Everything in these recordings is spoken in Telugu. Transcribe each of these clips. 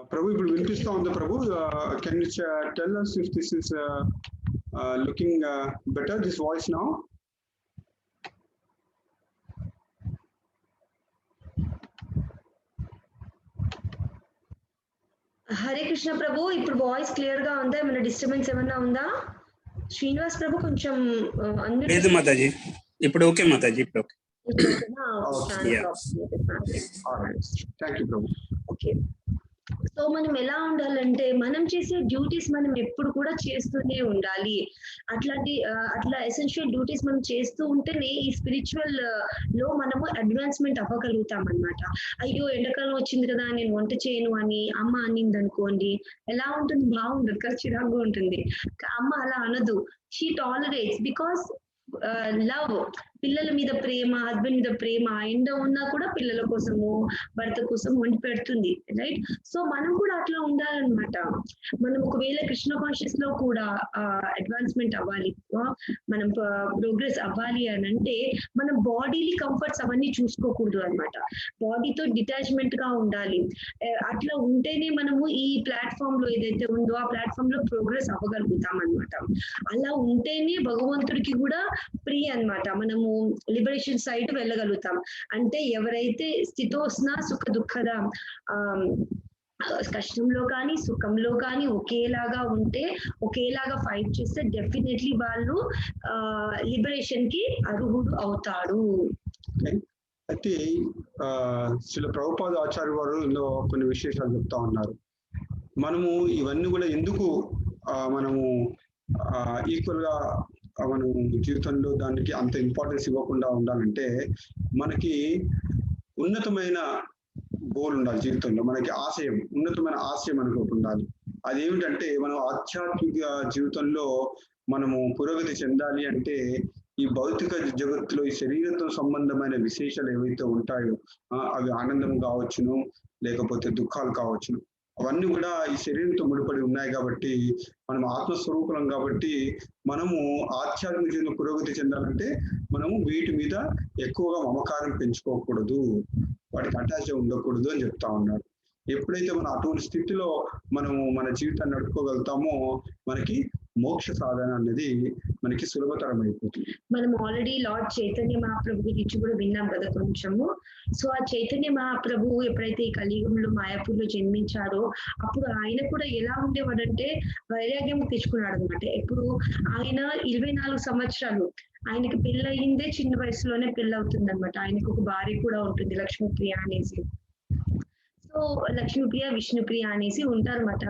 Prabhu, ఇప్పుడు వినిపిస్తా ఉంది ప్రభు. Can you tell us if this is looking better, this voice now? Hare Krishna ప్రభు, ఇప్పుడు వాయిస్ క్లియర్ గా ఉందా? ఏమైనా డిస్టర్బెన్స్ ఏమన్నా ఉందా? శ్రీనివాస్ ప్రభు కొంచెం లేదు మాతాజీ, ఇప్పుడు ఓకే మాతాజీ, ఇప్పుడు okay. Thank you Prabhu. Okay, so మనం ఎలా ఉండాలంటే మనం చేసే డ్యూటీస్ మనం ఎప్పుడు కూడా చేస్తూనే ఉండాలి. అట్లా ఎసెన్షియల్ డ్యూటీస్ మనం చేస్తూ ఉంటేనే ఈ స్పిరిచువల్ లో మనము అడ్వాన్స్మెంట్ అవ్వగలుగుతాం అన్నమాట. అయ్యో ఎండాకాలం వచ్చింది కదా నేను వంట చేయను అని అమ్మ అనింది అనుకోండి, ఎలా ఉంటుంది? బాగుండదు కదా, చిరాకుగా ఉంటుంది. అమ్మ అలా అనదు, షీ టాలరేట్స్ బికాస్ లవ్, పిల్లల మీద ప్రేమ, హస్బెండ్ మీద ప్రేమ, ఎండ ఉన్నా కూడా పిల్లల కోసము భర్త కోసం వండి పెడుతుంది, రైట్? సో మనం కూడా అట్లా ఉండాలన్నమాట. మనం ఒకవేళ కృష్ణ కాన్షియస్ లో కూడా అడ్వాన్స్మెంట్ అవ్వాలి, మనం ప్రోగ్రెస్ అవ్వాలి అని అంటే మనం బాడీలీ కంఫర్ట్స్ అవన్నీ చూసుకోకూడదు అనమాట. బాడీతో డిటాచ్మెంట్ గా ఉండాలి. అట్లా ఉంటేనే మనము ఈ ప్లాట్ఫామ్ లో ఏదైతే ఉందో ఆ ప్లాట్ఫామ్ లో ప్రోగ్రెస్ అవ్వగలుగుతాం అనమాట. అలా ఉంటేనే భగవంతుడికి కూడా ప్రియ అన్నమాట. మనము లిబరేషన్ సైడ్ వెళ్ళగలుగుతాం. అంటే ఎవరైతే స్థితోస్న సుఖ దుఃఖద కష్టంలో కానీ సుఖంలో కానీ ఒకేలాగా ఉంటే, ఒకేలాగా ఫైట్ చేస్తే డెఫినెట్లీ వాళ్ళు లిబరేషన్ కి అర్హుడు అవుతాడు. అయితే శ్రీల ప్రభుపాద ఆచార్య వారు ఇందులో కొన్ని విశేషాలు చెప్తా ఉన్నారు. మనము ఇవన్నీ కూడా ఎందుకు మనము ఈక్వల్ గా మనం జీవితంలో దానికి అంత ఇంపార్టెన్స్ ఇవ్వకుండా ఉండాలంటే, మనకి ఉన్నతమైన గోల్ ఉండాలి జీవితంలో. మనకి ఆశయం, ఉన్నతమైన ఆశయం మనకు ఉండాలి. అదేమిటంటే మనం ఆధ్యాత్మిక జీవితంలో మనము పురోగతి చెందాలి అంటే ఈ భౌతిక జగత్తులో ఈ శరీరంతో సంబంధమైన విశేషాలు ఏవైతే ఉంటాయో అవి ఆనందం కావచ్చును, లేకపోతే దుఃఖాలు కావచ్చును, అవన్నీ కూడా ఈ శరీరంతో ముడిపడి ఉన్నాయి. కాబట్టి మనం ఆత్మస్వరూపులం కాబట్టి మనము ఆధ్యాత్మిక జీవన పురోగతి చెందాలంటే మనము వీటి మీద ఎక్కువగా మమకారం పెంచుకోకూడదు, వాటికి అటాచ్ ఉండకూడదు అని చెప్తా ఉన్నారు. ఎప్పుడైతే మనం అటువంటి స్థితిలో మనము మన జీవితాన్ని నడుపుకోగలుగుతామో మనకి మోక్ష సాధన అనేది మనకి సులభతరం అయిపోతుంది. మనం ఆల్రెడీ లార్డ్ చైతన్య మహాప్రభు గురించి కూడా విన్నాం కదా కొంచెము. సో ఆ చైతన్య మహాప్రభు ఎప్పుడైతే ఈ కలియుగంలో మాయాపూర్లో జన్మించారో అప్పుడు ఆయన కూడా ఎలా ఉండేవాడంటే వైరాగ్యం తెచ్చుకున్నాడు అనమాట. ఎప్పుడు ఆయన 24 సంవత్సరాలు, ఆయనకి పెళ్ళయిందే చిన్న వయసులోనే పెళ్ళి అవుతుంది అనమాట. ఆయనకు ఒక భార్య కూడా ఉంటుంది, లక్ష్మీప్రియ అనేసి. సో లక్ష్మీప్రియ విష్ణుప్రియ అనేసి ఉంటారన్నమాట.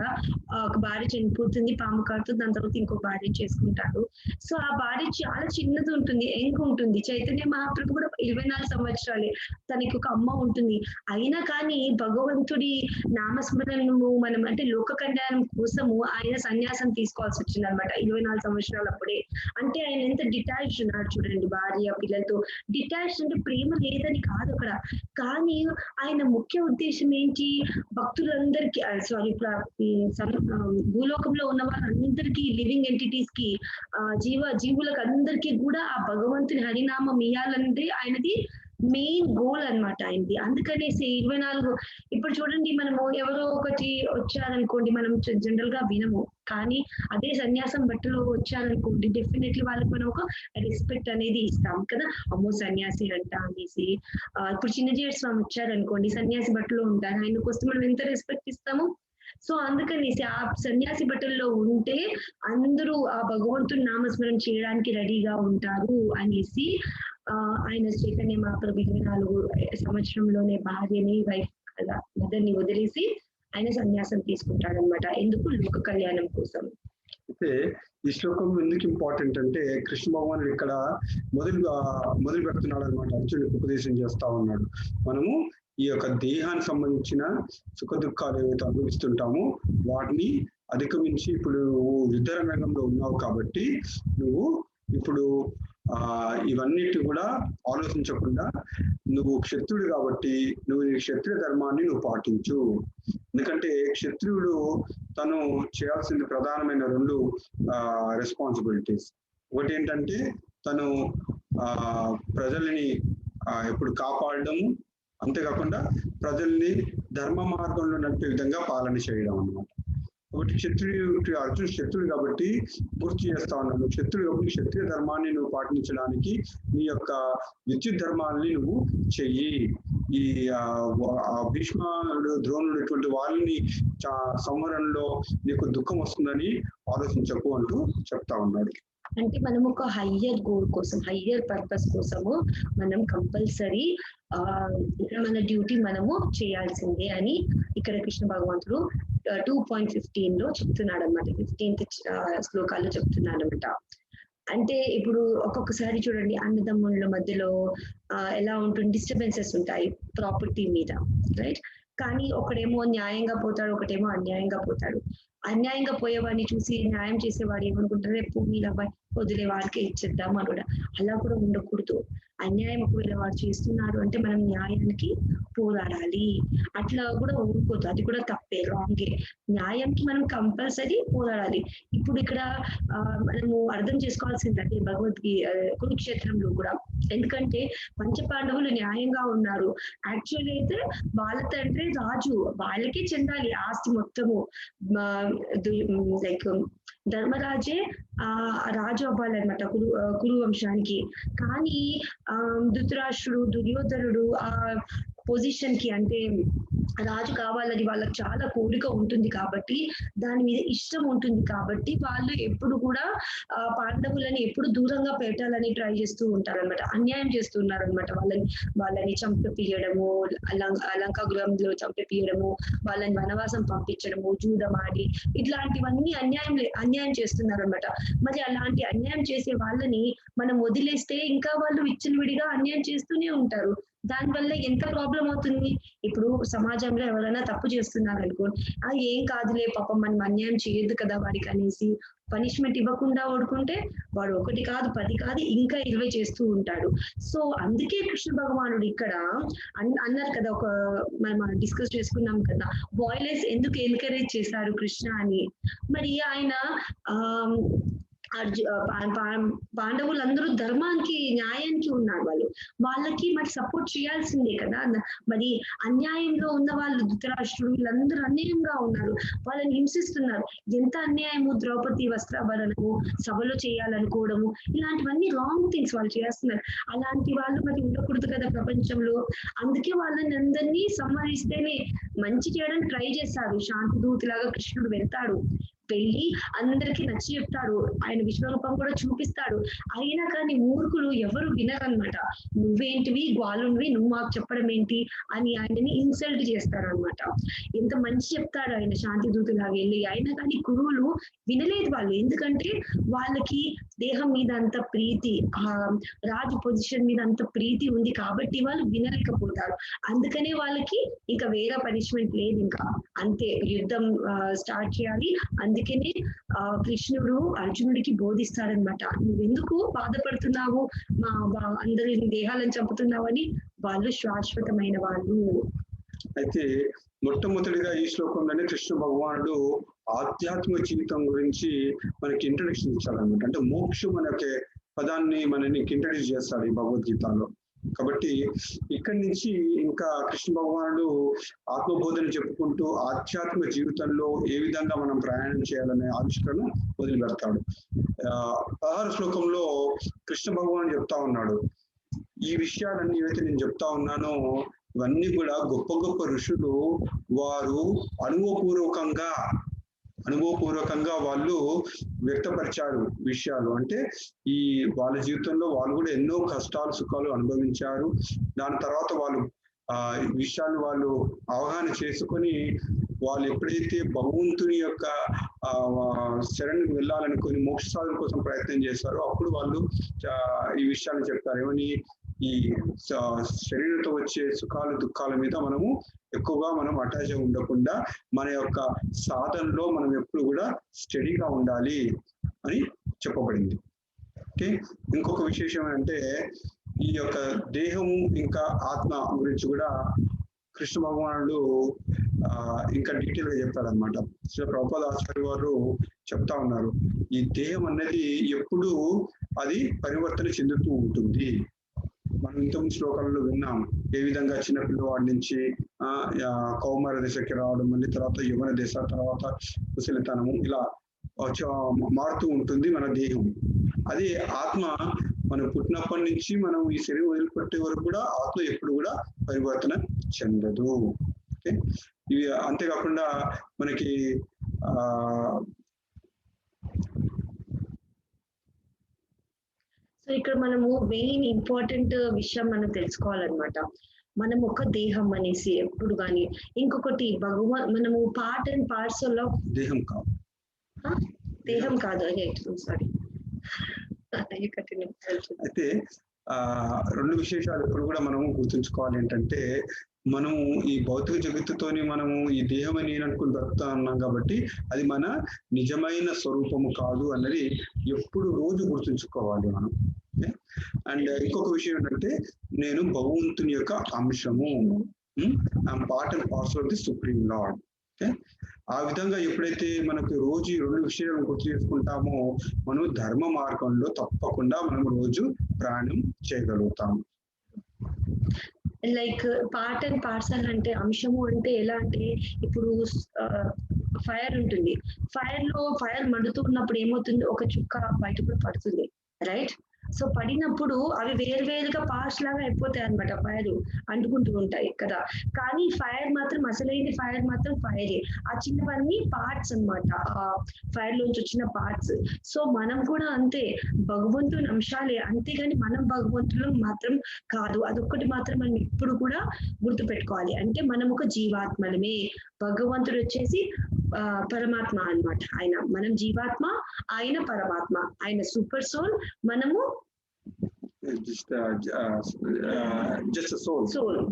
ఒక భార్య చనిపోతుంది, పాము కారుతుంది, దాని తర్వాత ఇంకో భార్య చేసుకుంటాడు. సో ఆ భార్య చాలా చిన్నది ఉంటుంది, యంగ్ ఉంటుంది. చైతన్య మహాప్రభు కూడా 24 సంవత్సరాలే, తనకి ఒక అమ్మ ఉంటుంది. అయినా కానీ భగవంతుడి నామస్మరణము మనం అంటే లోక కళ్యాణం కోసము ఆయన సన్యాసం తీసుకోవాల్సి వచ్చింది అనమాట 24 సంవత్సరాలు అప్పుడే. అంటే ఆయన ఎంత డిటాచ్డ్ ఉన్నాడు చూడండి, భార్య పిల్లలతో. డిటాచ్డ్ అంటే ప్రేమ లేదని కాదు అక్కడ, కానీ ఆయన ముఖ్య ఉద్దేశం ఏంటి, భక్తులందరికీ భూలోకంలో ఉన్న వాళ్ళందరికీ, లివింగ్ ఎంటిటీస్ కి, జీవులకు అందరికీ కూడా ఆ భగవంతుని హరినామం ఇయ్యాలంటే ఆయనది మెయిన్ గోల్ అనమాట ఆయనది. అందుకనేసి 24 ఇప్పుడు చూడండి, మనము ఎవరో ఒకటి వచ్చారనుకోండి, మనం జనరల్ గా వినము, కానీ అదే సన్యాసం బట్టలో వచ్చారనుకోండి డెఫినెట్లీ వాళ్ళకి మనం ఒక రెస్పెక్ట్ అనేది ఇస్తాం కదా. అమ్మో సన్యాసి అంట అనేసి. ఇప్పుడు చిన్నజీవి స్వామి వచ్చారనుకోండి, సన్యాసి బట్టలో ఉంటారు, ఆయనకు వస్తే మనం ఎంత రెస్పెక్ట్ ఇస్తాము. సో అందుకనేసి ఆ సన్యాసి బట్టల్లో ఉంటే అందరూ ఆ భగవంతుని నామస్మరణ చేయడానికి రెడీగా ఉంటారు అనేసి ఆయన చైతన్య మహాప్రభు 24 సంవత్సరంలోనే భార్యని, వైఫ్ కదా మదర్ని వదిలేసి ఆయన సన్యాసం తీసుకుంటాడనమాట. ఎందుకు? లోక కళ్యాణం కోసం. అయితే ఈ శ్లోకం ఎందుకు ఇంపార్టెంట్ అంటే, కృష్ణ భగవానుడు ఇక్కడ మొదలు పెడుతున్నాడు అనమాట. అర్జునుడికి ఉపదేశం చేస్తా ఉన్నాడు. మనము ఈ యొక్క దేహానికి సంబంధించిన సుఖ దుఃఖాలు ఏవైతే అనుభవిస్తుంటామో వాటిని అధిగమించి ఇప్పుడు నువ్వు యుద్ధ రంగంలో ఉన్నావు కాబట్టి నువ్వు ఇప్పుడు ఇవన్నిటి కూడా ఆలోచించకుండా నువ్వు క్షత్రుడు కాబట్టి నువ్వు నీ క్షత్రియ ధర్మాన్ని నువ్వు పాటించు. ఎందుకంటే క్షత్రియుడు తను చేయాల్సిన ప్రధానమైన 2 రెస్పాన్సిబిలిటీస్. ఒకటి ఏంటంటే తను ప్రజల్ని ఎప్పుడు కాపాడడము, అంతేకాకుండా ప్రజల్ని ధర్మ మార్గంలో నడిపే విధంగా పాలన చేయడం అన్నమాట. కాబట్టి క్షత్రియుడు అర్జునుడు క్షత్రుడు కాబట్టి గుర్తు చేస్తా ఉన్నాను. క్షత్రుడు కాబట్టి క్షత్రియ ధర్మాన్ని నువ్వు పాటించడానికి నీ యొక్క విద్యుత్ ధర్మాన్ని నువ్వు చెయ్యి. ఈ భీష్ముడు, ద్రోణుడు ఇటువంటి వాళ్ళని సంహరణలో నీకు దుఃఖం వస్తుందని ఆలోచించకు అంటూ చెప్తా ఉన్నాడు. అంటే మనం ఒక హయ్యర్ గోల్ కోసం, హయ్యర్ పర్పస్ కోసము మనం కంపల్సరీ మన డ్యూటీ మనము చేయాల్సిందే అని ఇక్కడ కృష్ణ భగవంతుడు 2.15 చెప్తున్నాడు అనమాట. 15th శ్లోకాల్లో చెప్తున్నాడు అనమాట. అంటే ఇప్పుడు ఒక్కొక్కసారి చూడండి, అన్నదమ్ముళ్ళ మధ్యలో ఎలా ఉంటుంది, డిస్టర్బెన్సెస్ ఉంటాయి ప్రాపర్టీ మీద, రైట్? కానీ ఒకడేమో న్యాయంగా పోతాడు, ఒకటేమో అన్యాయంగా పోతాడు. అన్యాయంగా పోయేవాడిని చూసి న్యాయం చేసేవాడు ఏమనుకుంటారు, రేపు వీళ్ళ అబ్బాయి వదిలే వాడికే ఇచ్చేద్దాం అని కూడా. అలా కూడా ఉండకూడదు. అన్యాయం ఒకవేళ వాడు చేస్తున్నారు అంటే మనం న్యాయానికి పోరాడాలి. అట్లా కూడా ఊరుకోదు, అది కూడా తప్పే, రాంగే. న్యాయంకి మనం కంపల్సరీ పోరాడాలి. ఇప్పుడు ఇక్కడ మనము అర్థం చేసుకోవాల్సిందంటే కురుక్షేత్రంలో కూడా, ఎందుకంటే పంచపాండవులు న్యాయంగా ఉన్నారు. యాక్చువల్ అయితే వాళ్ళ తండ్రి రాజు, వాళ్ళకే చెందాలి ఆస్తి మొత్తము. లైక్ ధర్మరాజే రాజు అవ్వాలన్నమాట కురు వంశానికి. కానీ ధృతరాష్ట్రుడు, దుర్యోధనుడు ఆ పొజిషన్ కి, అంటే రాజు కావాలని వాళ్ళకి చాలా కోరిక ఉంటుంది కాబట్టి, దాని మీద ఇష్టం ఉంటుంది కాబట్టి వాళ్ళు ఎప్పుడు కూడా పాండవులని ఎప్పుడు దూరంగా పెట్టాలని ట్రై చేస్తూ ఉంటారు అనమాట. అన్యాయం చేస్తున్నారు అనమాట. వాళ్ళని చంపియడము, లంకా గృహంలో చంపియడము, వాళ్ళని వనవాసం పంపించడము, జూదమాడి, ఇట్లాంటివన్నీ అన్యాయం చేస్తున్నారు అనమాట. మరి అలాంటి అన్యాయం చేసే వాళ్ళని మనం వదిలేస్తే ఇంకా వాళ్ళు విచ్చలవిడిగా అన్యాయం చేస్తూనే ఉంటారు. దానివల్ల ఎంత ప్రాబ్లం అవుతుంది. ఇప్పుడు సమాజంలో ఎవరైనా తప్పు చేస్తున్నారు అనుకోండి, ఏం కాదులే పాపం, మనం అన్యాయం చేయొద్దు కదా వాడికి అనేసి పనిష్మెంట్ ఇవ్వకుండా ఓడుకుంటే వాడు 1 కాదు 10 కాదు ఇంకా 20 చేస్తూ ఉంటాడు. సో అందుకే కృష్ణ భగవానుడు ఇక్కడ అన్నారు కదా, మనం డిస్కస్ చేసుకున్నాం కదా, బాయ్లెస్ ఎందుకు ఎన్కరేజ్ చేశారు కృష్ణ అని. మరి ఆయన పాండవులందరూ ధర్మానికి, న్యాయానికి ఉన్నారు. వాళ్ళకి మరి సపోర్ట్ చేయాల్సిందే కదా. మరి అన్యాయంలో ఉన్న వాళ్ళు, ధృతరాష్ట్రుడు, వీళ్ళందరూ అన్యాయంగా ఉన్నారు, వాళ్ళని హింసిస్తున్నారు. ఎంత అన్యాయము, ద్రౌపది వస్త్రాభరణము సభలో చేయాలనుకోవడము, ఇలాంటివన్నీ రాంగ్ థింగ్స్ వాళ్ళు చేస్తున్నారు. అలాంటి వాళ్ళు మరి ఉండకూడదు కదా ప్రపంచంలో. అందుకే వాళ్ళని అందరినీ సంహరిస్తేనే మంచి చేయడానికి ట్రై చేస్తారు. శాంతి దూతిలాగా కృష్ణుడు వెళ్తాడు, వెళ్ళి అందరికీ నచ్చి చెప్తాడు, ఆయన విశ్వరూపం కూడా చూపిస్తాడు. అయినా కానీ మూర్ఖులు ఎవరు వినరనమాట. నువ్వేంటివి, గ్వాలుంటివి, నువ్వు మాకు చెప్పడం ఏంటి అని ఆయనని ఇన్సల్ట్ చేస్తారు అనమాట. ఎంత మంచి చెప్తాడు ఆయన శాంతి దూతలాగా వెళ్ళి. అయినా కానీ గురువులు వినలేదు వాళ్ళు. ఎందుకంటే వాళ్ళకి దేహం మీద అంత ప్రీతి, రాజు పొజిషన్ మీద అంత ప్రీతి ఉంది కాబట్టి వాళ్ళు వినలేకపోతారు. అందుకనే వాళ్ళకి ఇంకా వేరే పనిష్మెంట్ లేదు, ఇంకా అంతే, యుద్ధం స్టార్ట్ చేయాలి. అందుకనే కృష్ణుడు అర్జునుడికి బోధిస్తాడనమాట, నువ్వెందుకు బాధపడుతున్నావు, మా అందరి దేహాలను చంపుతున్నావు అని. వాళ్ళు శాశ్వతమైన వాళ్ళు. అయితే మొట్టమొదటిగా ఈ శ్లోకంలోనే కృష్ణ భగవానుడు ఆధ్యాత్మిక జీవితం గురించి మనకి ఇంట్రడక్షన్ ఇచ్చాడనమాట. అంటే మోక్షం అనే పదాన్ని మనని ఇంట్రడ్యూస్ చేస్తాడు ఈ భగవద్గీతలో. కాబట్టి ఇక్కడి నుంచి ఇంకా కృష్ణ భగవానుడు ఆత్మబోధన చెప్పుకుంటూ ఆధ్యాత్మిక జీవితంలో ఏ విధంగా మనం ప్రయాణం చేయాలనే ఆవిష్కరణ మొదలు పెడతాడు. 16 శ్లోకంలో కృష్ణ భగవానుడు చెప్తా ఉన్నాడు, ఈ విషయాలన్నీ ఏవైతే నేను చెప్తా ఉన్నానో ఇవన్నీ కూడా గొప్ప గొప్ప ఋషులు వారు అనుభవపూర్వకంగా వాళ్ళు వ్యక్తపరిచారు విషయాలు. అంటే ఈ వాళ్ళ జీవితంలో వాళ్ళు కూడా ఎన్నో కష్టాలు సుఖాలు అనుభవించారు. దాని తర్వాత వాళ్ళు విషయాన్ని వాళ్ళు అవగాహన చేసుకొని వాళ్ళు ఎప్పుడైతే భగవంతుని యొక్క శరణ్కి వెళ్ళాలనుకొని మోక్ష సాధన కోసం ప్రయత్నం చేస్తారో అప్పుడు వాళ్ళు ఈ విషయాన్ని చెప్తారు. ఏమని, ఈ శరీరంతో వచ్చే సుఖాలు దుఃఖాల మీద మనము ఎక్కువగా మనం అటాచ్ ఉండకుండా మన యొక్క సాధనలో మనం ఎప్పుడు కూడా స్టడీగా ఉండాలి అని చెప్పబడింది. ఓకే, ఇంకొక విశేషం ఏంటంటే ఈ యొక్క దేహము ఇంకా ఆత్మ గురించి కూడా కృష్ణ భగవానుడు ఇంకా డీటెయిల్ గా చెప్తాడనమాట. శ్రీ ప్రభుపాద ఆచార్య వారు చెప్తా ఉన్నారు, ఈ దేహం అనేది ఎప్పుడు అది పరివర్తన చెందుతూ ఉంటుంది. మనం ఇంతకుముందు శ్లోకాలలో విన్నాం ఏ విధంగా చిన్న పిల్లవాడి నుంచి కౌమార దశకి రావడం, మళ్ళీ తర్వాత యవన దశ, తర్వాత కుశలతనము, ఇలా మారుతూ ఉంటుంది మన దేహం. అది ఆత్మ మనం పుట్టినప్పటి నుంచి మనం ఈ శరీరం వదిలిపెట్టే వరకు కూడా ఆత్మ ఎప్పుడు కూడా పరివర్తన చెందదు. ఓకే, ఇవి అంతేకాకుండా మనకి సో ఇక్కడ మనము మెయిన్ ఇంపార్టెంట్ విషయం మనం తెలుసుకోవాలన్నమాట. మనం ఒక దేహం అనేసి ఎప్పుడు కానీ, ఇంకొకటి మనము పార్ట్ అండ్ పార్సల్ ఆఫ్ దేహం కాదు, దేహం కాదు సారీ. అయితే రెండు విశేషాలు ఇప్పుడు కూడా మనము గుర్తుంచుకోవాలి. ఏంటంటే మనము ఈ భౌతిక జగత్తుతోని మనము ఈ దేహం అని నేను అనుకుని బ్రతుకుతా ఉన్నాం కాబట్టి అది మన నిజమైన స్వరూపము కాదు అన్నది ఎప్పుడు రోజు గుర్తుంచుకోవాలి మనం. అండ్ ఇంకొక విషయం ఏంటంటే నేను భగవంతుని యొక్క అంశము, I'm part and parcel of the supreme lord. Okay, ఆ విధంగా ఎప్పుడైతే మనకు రోజు ఈ రెండు విషయాలను గుర్తు చేసుకుంటామో మనం ధర్మ మార్గంలో తప్పకుండా మనం రోజు ప్రయాణం చేయగలుగుతాము. లైక్ పార్ట్ అండ్ పార్సల్ అంటే అంశము అంటే ఎలా అంటే, ఇప్పుడు ఫైర్ ఉంటుంది, ఫైర్ మండుతూ ఉన్నప్పుడు ఏమవుతుంది, ఒక చుక్క బయట కూడా పడుతుంది, రైట్? సో పడినప్పుడు అవి వేరువేరుగా పార్ట్స్ లాగా అయిపోతాయి అనమాట, ఫైర్ అంటుకుంటూ ఉంటాయి కదా. కానీ ఫైర్ మాత్రం అసలైన ఫైర్ మాత్రం ఫైరే, ఆ చిన్నవన్నీ పార్ట్స్ అనమాట, ఆ ఫైర్ లోంచి వచ్చిన పార్ట్స్. సో మనం కూడా అంతే, భగవంతుని అంశాలే, అంతేగాని మనం భగవంతులు మాత్రం కాదు. అదొక్కటి మాత్రం మనం ఇప్పుడు కూడా గుర్తు పెట్టుకోవాలి. అంటే మనం ఒక జీవాత్మలమే, భగవంతుడు వచ్చేసి పరమాత్మ అన్నమాట. మనం జీవాత్మ, ఆయన పరమాత్మ, ఆయన సూపర్ సోల్, మనము just a soul.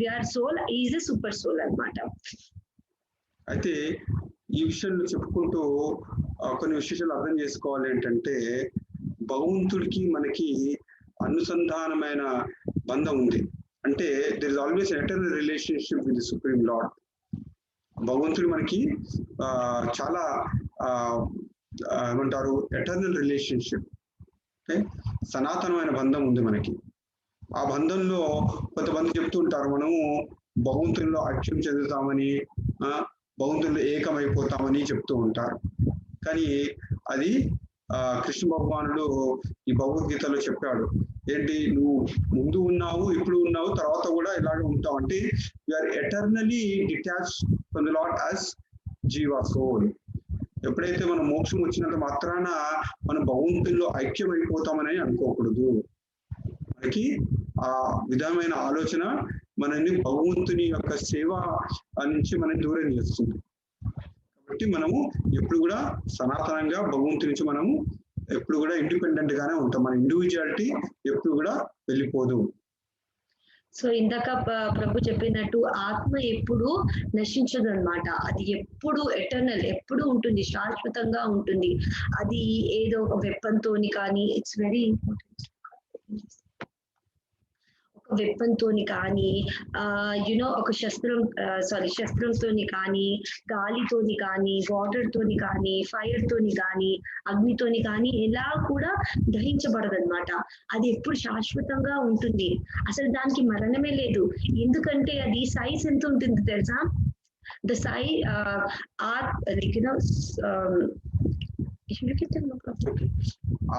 We are soul, he is a super soul అన్నమాట. అయితే ఈ విషయంలో చెప్పుకుంటూ కొన్ని విశేషాలు అర్థం చేసుకోవాలి. ఏంటంటే భగవంతుడికి మనకి అనుసంధానమైన బంధం ఉంది. అంటే there is always an eternal relationship with the supreme lord. భగవంతుడు మనకి చాలా ఏమంటారు, ఎటర్నల్ రిలేషన్షిప్, సనాతనమైన బంధం ఉంది మనకి. ఆ బంధంలో కొంతమంది చెప్తూ ఉంటారు మనము భగవంతుల్లో ఐక్యం చెందుతామని, భగవంతుల్లో ఏకమైపోతామని చెప్తూ ఉంటారు. కానీ అది కృష్ణ భగవానుడు ఈ భగవద్గీతలో చెప్పాడు, ఏంటి, నువ్వు ముందు ఉన్నావు, ఇప్పుడు ఉన్నావు, తర్వాత కూడా ఇలాగే ఉంటావు. అంటే you're eternally detached from the lord as jiva soul. ఎప్పుడైతే మనం మోక్షం వచ్చినంత మాత్రాన మనం భగవంతుల్లో ఐక్యం అయిపోతామని అనుకోకూడదు. మనకి ఆ విధమైన ఆలోచన మనల్ని భగవంతుని యొక్క సేవ నుంచి మనం దూరం చేస్తుంది. కాబట్టి మనము ఎప్పుడు కూడా సనాతనంగా భగవంతుని నుంచి మనము ఎప్పుడు కూడా ఇండిపెండెంట్ గానే ఉంటాం. మన ఇండివిజువాలిటీ ఎప్పుడు కూడా వెళ్ళిపోదు. సో ఇందాక ప్రభు చెప్పినట్టు ఆత్మ ఎప్పుడు నశించదు అనమాట, అది ఎప్పుడు ఎటర్నల్, ఎప్పుడు ఉంటుంది, శాశ్వతంగా ఉంటుంది. అది ఏదో ఒక వెపన్ తోని కానీ, ఇట్స్ వెరీ ఇంపార్టెంట్, ఒక వెపన్ తోని కానీ ఒక శస్త్రంతోని కానీ, గాలితోని కానీ, వాటర్ తోని కానీ, ఫైర్ తోని కానీ, అగ్నితోని కానీ ఎలా కూడా దహించబడదు అనమాట. అది ఎప్పుడు శాశ్వతంగా ఉంటుంది, అసలు దానికి మరణమే లేదు. ఎందుకంటే అది సైజ్ ఎంత ఉంటుంది తెలుసా, ద సైజ్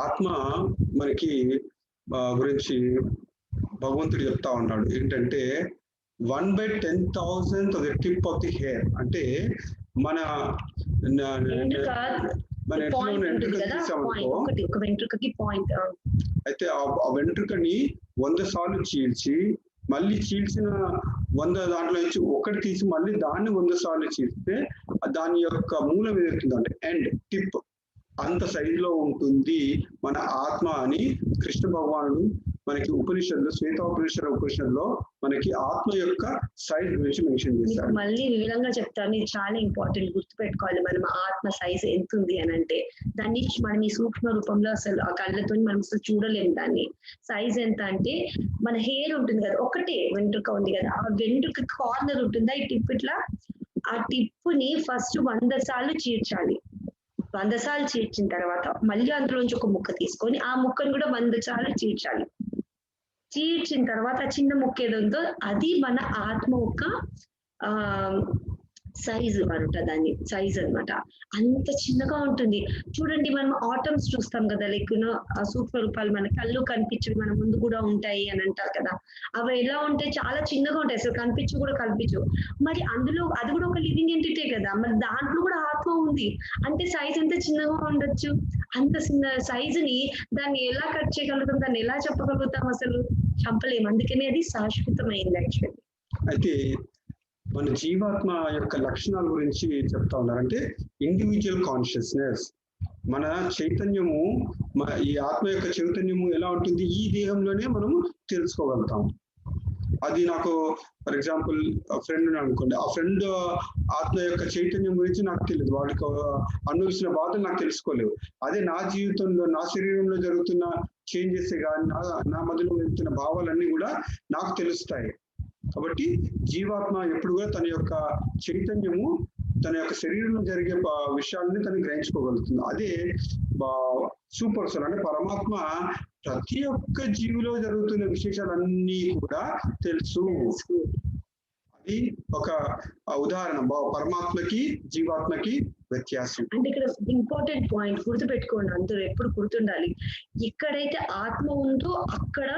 ఆత్మ మనకి గురించి భగవంతుడు చెప్తా ఉన్నాడు. ఏంటంటే 1/10,000 of the tip of the hair. అంటే మన అయితే ఆ వెంట్రుకని 100 సార్లు చీల్చి, మళ్ళీ చీల్చిన 100 దాంట్లో నుంచి ఒకటి తీసి మళ్ళీ దాన్ని 100 సార్లు చీల్చితే దాని యొక్క మూలం ఏదవుతుంది అంటే ఎండ్ టిప్ అంత సైజులో ఉంటుంది మన ఆత్మ అని కృష్ణ భగవానుడు మనకి ఉపనిషత్తులో, ఉపనిషత్తులో మనకి ఆత్మ యొక్క సైజ్ గురించి మెన్షన్ చేశారు. మళ్ళీ వివరంగా చెప్తాను, ఇది చాలా ఇంపార్టెంట్, గుర్తుపెట్టుకోవాలి. మనం ఆత్మ సైజ్ ఎంత ఉంది అని అంటే దాన్ని మనం ఈ సూక్ష్మ రూపంలో అసలు ఆ కళ్ళతో మనం అసలు చూడలేము. దాన్ని సైజ్ ఎంత అంటే మన హెయిర్ ఉంటుంది కదా, ఒకటే వెంట్రుక ఉంది కదా, ఆ వెంట్రుక కార్నర్ ఉంటుందా ఈ టిప్, ఇట్లా ఆ టిప్పుని ఫస్ట్ 100 సార్లు చీర్చాలి. 100 సార్లు చీర్చిన తర్వాత మళ్ళీ అందులోంచి ఒక ముక్క తీసుకొని ఆ ముక్కను కూడా 100 సార్లు చీర్చాలి. చీల్చిన తర్వాత చిన్న ముక్క ఏదో ఉందో అది మన ఆత్మ యొక్క ఆ సైజు అంట, దాన్ని సైజ్ అన్నమాట. అంత చిన్నగా ఉంటుంది. చూడండి మనం ఆటమ్స్ చూస్తాం కదా, లైక్ సూక్ష్మ రూపాలు మన కళ్ళు కనిపించవి మన ముందు కూడా ఉంటాయి అని అంటారు కదా. అవి ఎలా ఉంటాయి, చాలా చిన్నగా ఉంటాయి, అసలు కనిపించవు. మరి అందులో అది కూడా ఒక లివింగ్ ఎంటిటీ కదా, మరి దాంట్లో కూడా ఆత్మ ఉంది అంటే సైజ్ ఎంత చిన్నగా ఉండొచ్చు. అంత చిన్న సైజుని దాన్ని ఎలా కట్ చేయగలుగుతాం, దాన్ని ఎలా చెప్పగలుగుతాం, అసలు చెప్పలేము. అందుకనే అది శాశ్వతమైంది యాక్చువల్లీ. అయితే మన జీవాత్మ యొక్క లక్షణాల గురించి చెప్తా ఉన్నారంటే ఇండివిజువల్ కాన్షియస్నెస్, మన చైతన్యము, ఈ ఆత్మ యొక్క చైతన్యము ఎలా ఉంటుంది ఈ దేహంలోనే మనం తెలుసుకోగలుగుతాం. అది నాకు ఫర్ ఎగ్జాంపుల్ ఫ్రెండ్ అనుకోండి, ఆ ఫ్రెండ్ ఆత్మ యొక్క చైతన్యం గురించి నాకు తెలియదు, వాళ్ళకి అనుభవించిన బాధలు నాకు తెలుసుకోలేవు. అదే నా జీవితంలో నా శరీరంలో జరుగుతున్న చేంజెస్ కానీ నా మధ్యలో జరుగుతున్న భావాలన్నీ కూడా నాకు తెలుస్తాయి. కాబట్టి జీవాత్మ ఎప్పుడు కూడా తన యొక్క చైతన్యము తన యొక్క శరీరంలో జరిగే విషయాలని తను గ్రహించుకోగలుగుతుంది. అదే సూపర్ సోల్ అంటే పరమాత్మ ప్రతి ఒక్క జీవిలో జరుగుతున్న విశేషాలన్నీ కూడా తెలుసు. అది ఒక ఉదాహరణ, పరమాత్మకి జీవాత్మకి వ్యత్యాసం. అంటే ఇక్కడ ఇంపార్టెంట్ పాయింట్ గుర్తుపెట్టుకోండి, అందరూ ఎప్పుడు గుర్తుండాలి, ఎక్కడైతే ఆత్మ ఉందో అక్కడ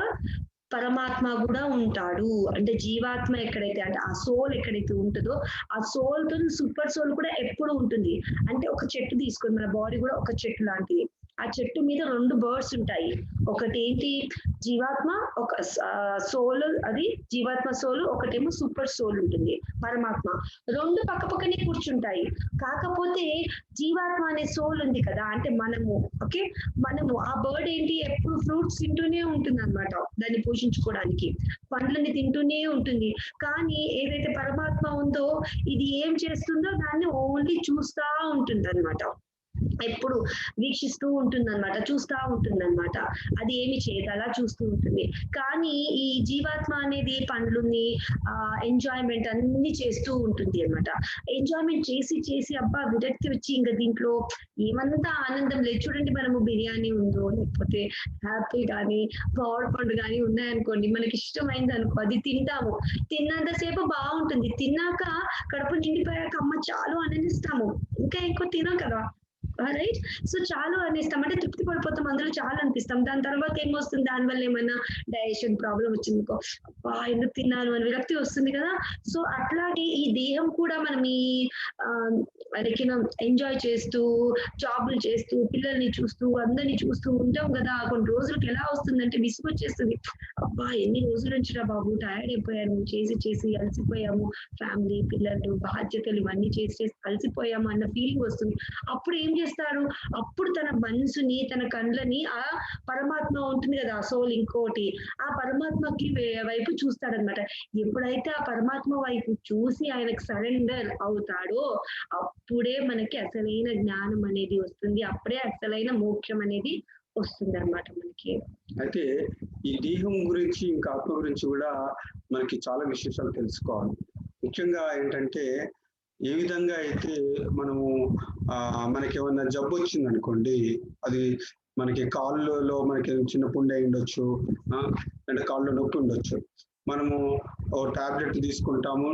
పరమాత్మ కూడా ఉంటాడు. అంటే జీవాత్మ ఎక్కడైతే అంటే ఆ సోల్ ఎక్కడైతే ఉంటుందో ఆ సోల్ తో సూపర్ సోల్ కూడా ఎప్పుడు ఉంటుంది. అంటే ఒక చెట్టు తీసుకొని, మన బాడీ కూడా ఒక చెట్టు లాంటిది. ఆ చెట్టు మీద 2 బర్డ్స్ ఉంటాయి, ఒకటి ఏంటి జీవాత్మ, ఒక సోల్, అది జీవాత్మ సోల్, ఒకటేమో సూపర్ సోల్ ఉంటుంది పరమాత్మ. 2 పక్క పక్కనే కూర్చుంటాయి. కాకపోతే జీవాత్మ అనే సోల్ ఉంది కదా, అంటే మనము మనము ఆ బర్డ్ ఏంటి ఎప్పుడు ఫ్రూట్స్ తింటూనే ఉంటుంది అన్నమాట, దాన్ని పోషించుకోవడానికి పండ్లని తింటూనే ఉంటుంది. కానీ ఏదైతే పరమాత్మ ఉందో ఇది ఏం చేస్తుందో దాన్ని ఓన్లీ చూస్తా ఉంటుంది అన్నమాట, ఎప్పుడు వీక్షిస్తూ ఉంటుందన్నమాట, చూస్తూ ఉంటుందన్నమాట. అది ఏమి చేయదు, అలా చూస్తూ ఉంటుంది. కానీ ఈ జీవాత్మ అనేది పండ్లుని ఎంజాయ్మెంట్ అన్ని చేస్తూ ఉంటుంది అన్నమాట. ఎంజాయ్మెంట్ చేసి అబ్బా విరక్తి వచ్చి ఇంకా దీంట్లో ఏమంతా ఆనందం లేదు. చూడండి, మనము బిర్యానీ ఉందో లేకపోతే యాపిల్ కానీ పవర్ పండు కానీ ఉన్నాయనుకోండి, మనకి ఇష్టమైంది అనుకో, అది తింటాము. తిన్నంతసేపు బాగుంటుంది, తిన్నాక కడుపు నిండిపోయాక అమ్మ చాలు ఆనందిస్తాము, ఇంకా ఎక్కువ తినాం కదా, రైట్? సో చాలు అనేస్తాం, అంటే తృప్తి పడిపోతాం, అందులో చాలా అనిపిస్తాం. దాని తర్వాత ఏమొస్తుంది, దానివల్ల ఏమైనా డైజెషన్ ప్రాబ్లం వచ్చిందికో, అబ్బా ఎందుకు తిన్నాను అని విరక్తి వస్తుంది కదా. సో అట్లాగే ఈ దేహం కూడా మనం ఈ ఎంజాయ్ చేస్తూ జాబులు చేస్తూ పిల్లల్ని చూస్తూ అందరినీ చూస్తూ ఉంటాం కదా, కొన్ని రోజులకి ఎలా వస్తుందంటే విసుగు వచ్చేస్తుంది. అబ్బా ఎన్ని రోజుల నుంచి రా బాబు టైర్డ్ అయిపోయాను, చేసి అలసిపోయాము, ఫ్యామిలీ పిల్లలు బాధ్యతలు ఇవన్నీ చేసి అలసిపోయాము అన్న ఫీలింగ్ వస్తుంది. అప్పుడు ఏం చేస్తారు, అప్పుడు తన మనసుని తన కళ్ళని ఆ పరమాత్మ ఉంటుంది కదా ఆ సోల్ ఇంకోటి, ఆ పరమాత్మకి వైపు చూస్తాడనమాట. ఎప్పుడైతే ఆ పరమాత్మ వైపు చూసి ఆయనకు సరెండర్ అవుతాడో అప్పుడే మనకి అసలైన జ్ఞానం అనేది వస్తుంది, అప్పుడే అసలైన మోక్షం అనేది వస్తుంది అన్నమాట మనకి. అయితే ఈ దేహం గురించి ఇంకా ఆత్మ గురించి కూడా మనకి చాలా విశేషాలు తెలుసుకోవాలి. ముఖ్యంగా ఏంటంటే ఏ విధంగా అయితే మనము మనకి ఏమన్నా జబ్బు వచ్చింది అనుకోండి, అది మనకి కాళ్ళలో మనకి చిన్న పుండె ఉండొచ్చు, అంటే కాళ్ళలో నొప్పి ఉండొచ్చు, మనము ఓ టాబ్లెట్ తీసుకుంటాము,